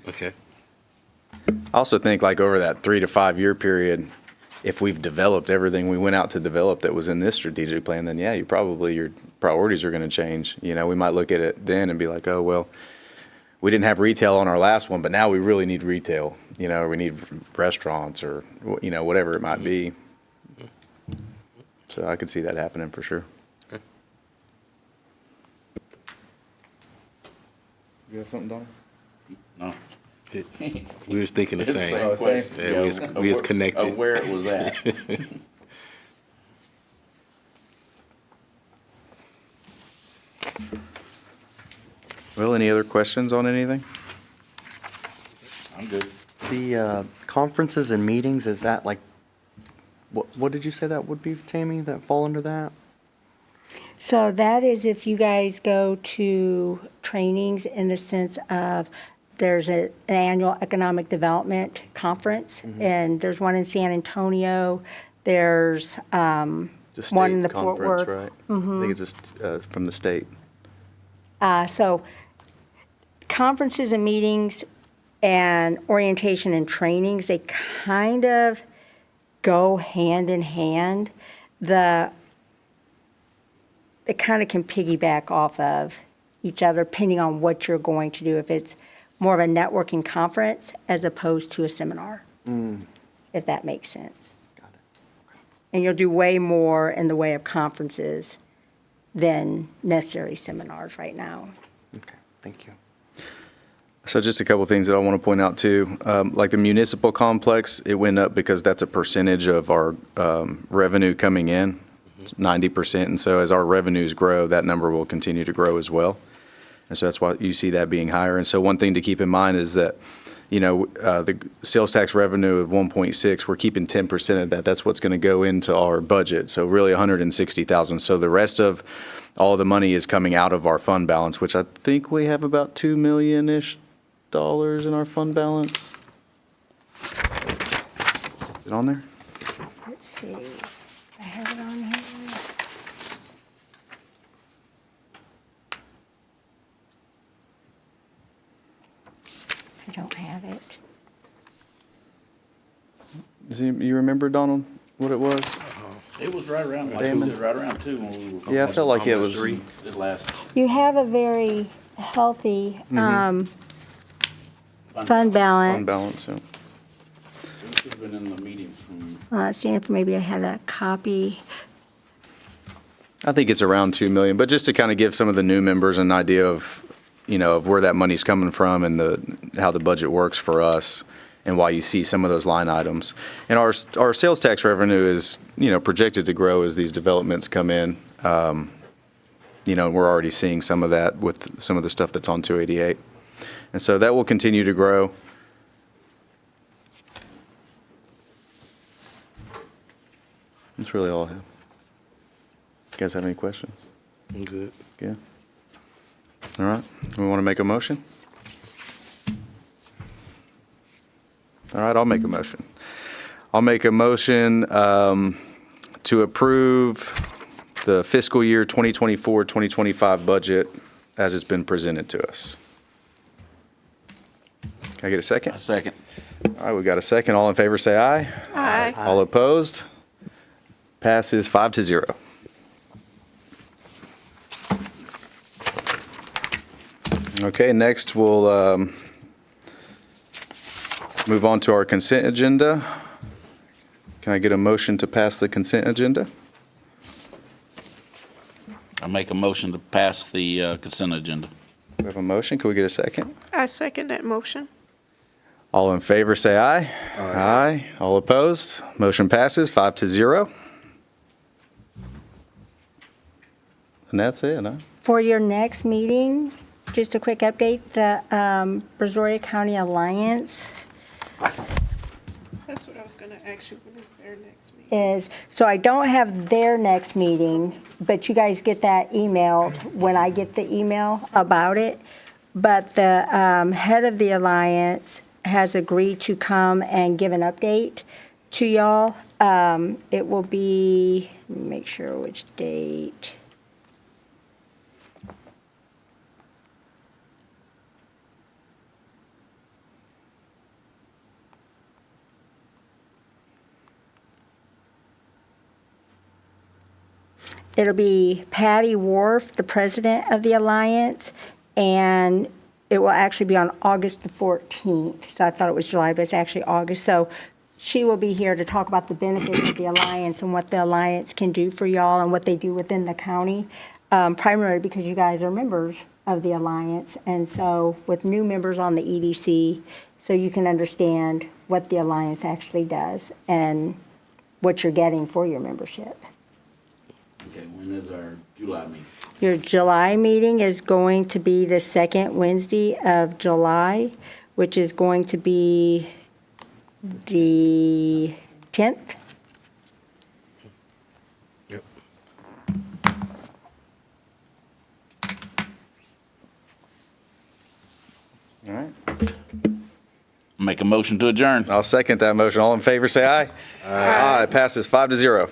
Okay. I also think like over that 3 to 5 year period, if we've developed everything we went out to develop that was in this strategic plan, then yeah, your priorities are going to change. We might look at it then and be like, oh, well, we didn't have retail on our last one, but now we really need retail, or we need restaurants or, whatever it might be. So I could see that happening for sure. You have something, Don? No. We was thinking the same. Same question. Yeah, we was connected. Of where it was at. Well, any other questions on anything? I'm good. The conferences and meetings, is that like, what did you say that would be, Tammy, that fall under that? So that is if you guys go to trainings in the sense of there's an annual economic development conference, and there's one in San Antonio. There's Just one state in the Fort conference, Worth. right? I think it's just from the state. So conferences and meetings and orientation and trainings, they kind of go hand in hand. They kind of can piggyback off of each other depending on what you're going to do. If it's more of a networking conference as opposed to a seminar, if that makes sense. Got it. And you'll do way more in the way of conferences than necessary seminars right now. Okay, thank you. So just a couple things that I want to point out too. Like the municipal complex, it went up because that's a percentage of our revenue coming in. It's 90%. And so as our revenues grow, that number will continue to grow as well. And so that's why you see that being higher. And so one thing to keep in mind is that the sales tax revenue of 1.6, we're keeping 10% of that. That's what's going to go into our budget. So really 160,000. So the rest of all the money is coming out of our fund balance, which I think we have about $2 million-ish in our fund balance. Is it on there? Let's see. I have it on here. I don't have it. You remember, Donald, what it was? It was right around, like, it was right around 2 when we were. Yeah, I felt like it was. Almost 3. It last. You have a very healthy fund balance. Fund balance, yeah. It should have been in the meetings from. Seeing if maybe I had a copy. I think it's around 2 million, but just to kind of give some of the new members an idea of, of where that money's coming from and how the budget works for us and why you see some of those line items. And our sales tax revenue is, projected to grow as these developments come in. And we're already seeing some of that with some of the stuff that's on 288. And so that will continue to grow. That's really all I have. You guys have any questions? I'm good. Yeah. All right. We want to make a motion? All right, I'll make a motion. I'll make a motion to approve the fiscal year 2024-2025 budget as it's been presented to us. Can I get a second? A second. All right, we got a second. All in favor, say aye. Aye. All opposed? Passes 5-0. Okay, next we'll move on to our consent agenda. Can I get a motion to pass the consent agenda? I make a motion to pass the consent agenda. We have a motion. Can we get a second? I second that motion. All in favor, say aye. Aye. All opposed? Motion passes 5-0. And that's it, huh? For your next meeting, just a quick update, the Brazoria County Alliance That's what I was gonna ask you, when is their next meeting? so I don't have their next meeting, but you guys get that email when I get the email about it. But the head of the alliance has agreed to come and give an update to y'all. It will be, let me make sure which date. It'll be Patty Wharf, the president of the alliance, and it will actually be on August the 14th. So I thought it was July, but it's actually August. So she will be here to talk about the benefits of the alliance and what the alliance can do for y'all and what they do within the county, primarily because you guys are members of the alliance. And so with new members on the EDC, so you can understand what the alliance actually does and what you're getting for your membership. Okay, when is our July meeting? Your July meeting is going to be the second Wednesday of July, which is going to be the 10th. Yep. All right. Make a motion to adjourn. I'll second that motion. All in favor, say aye. Aye. Passes 5-0.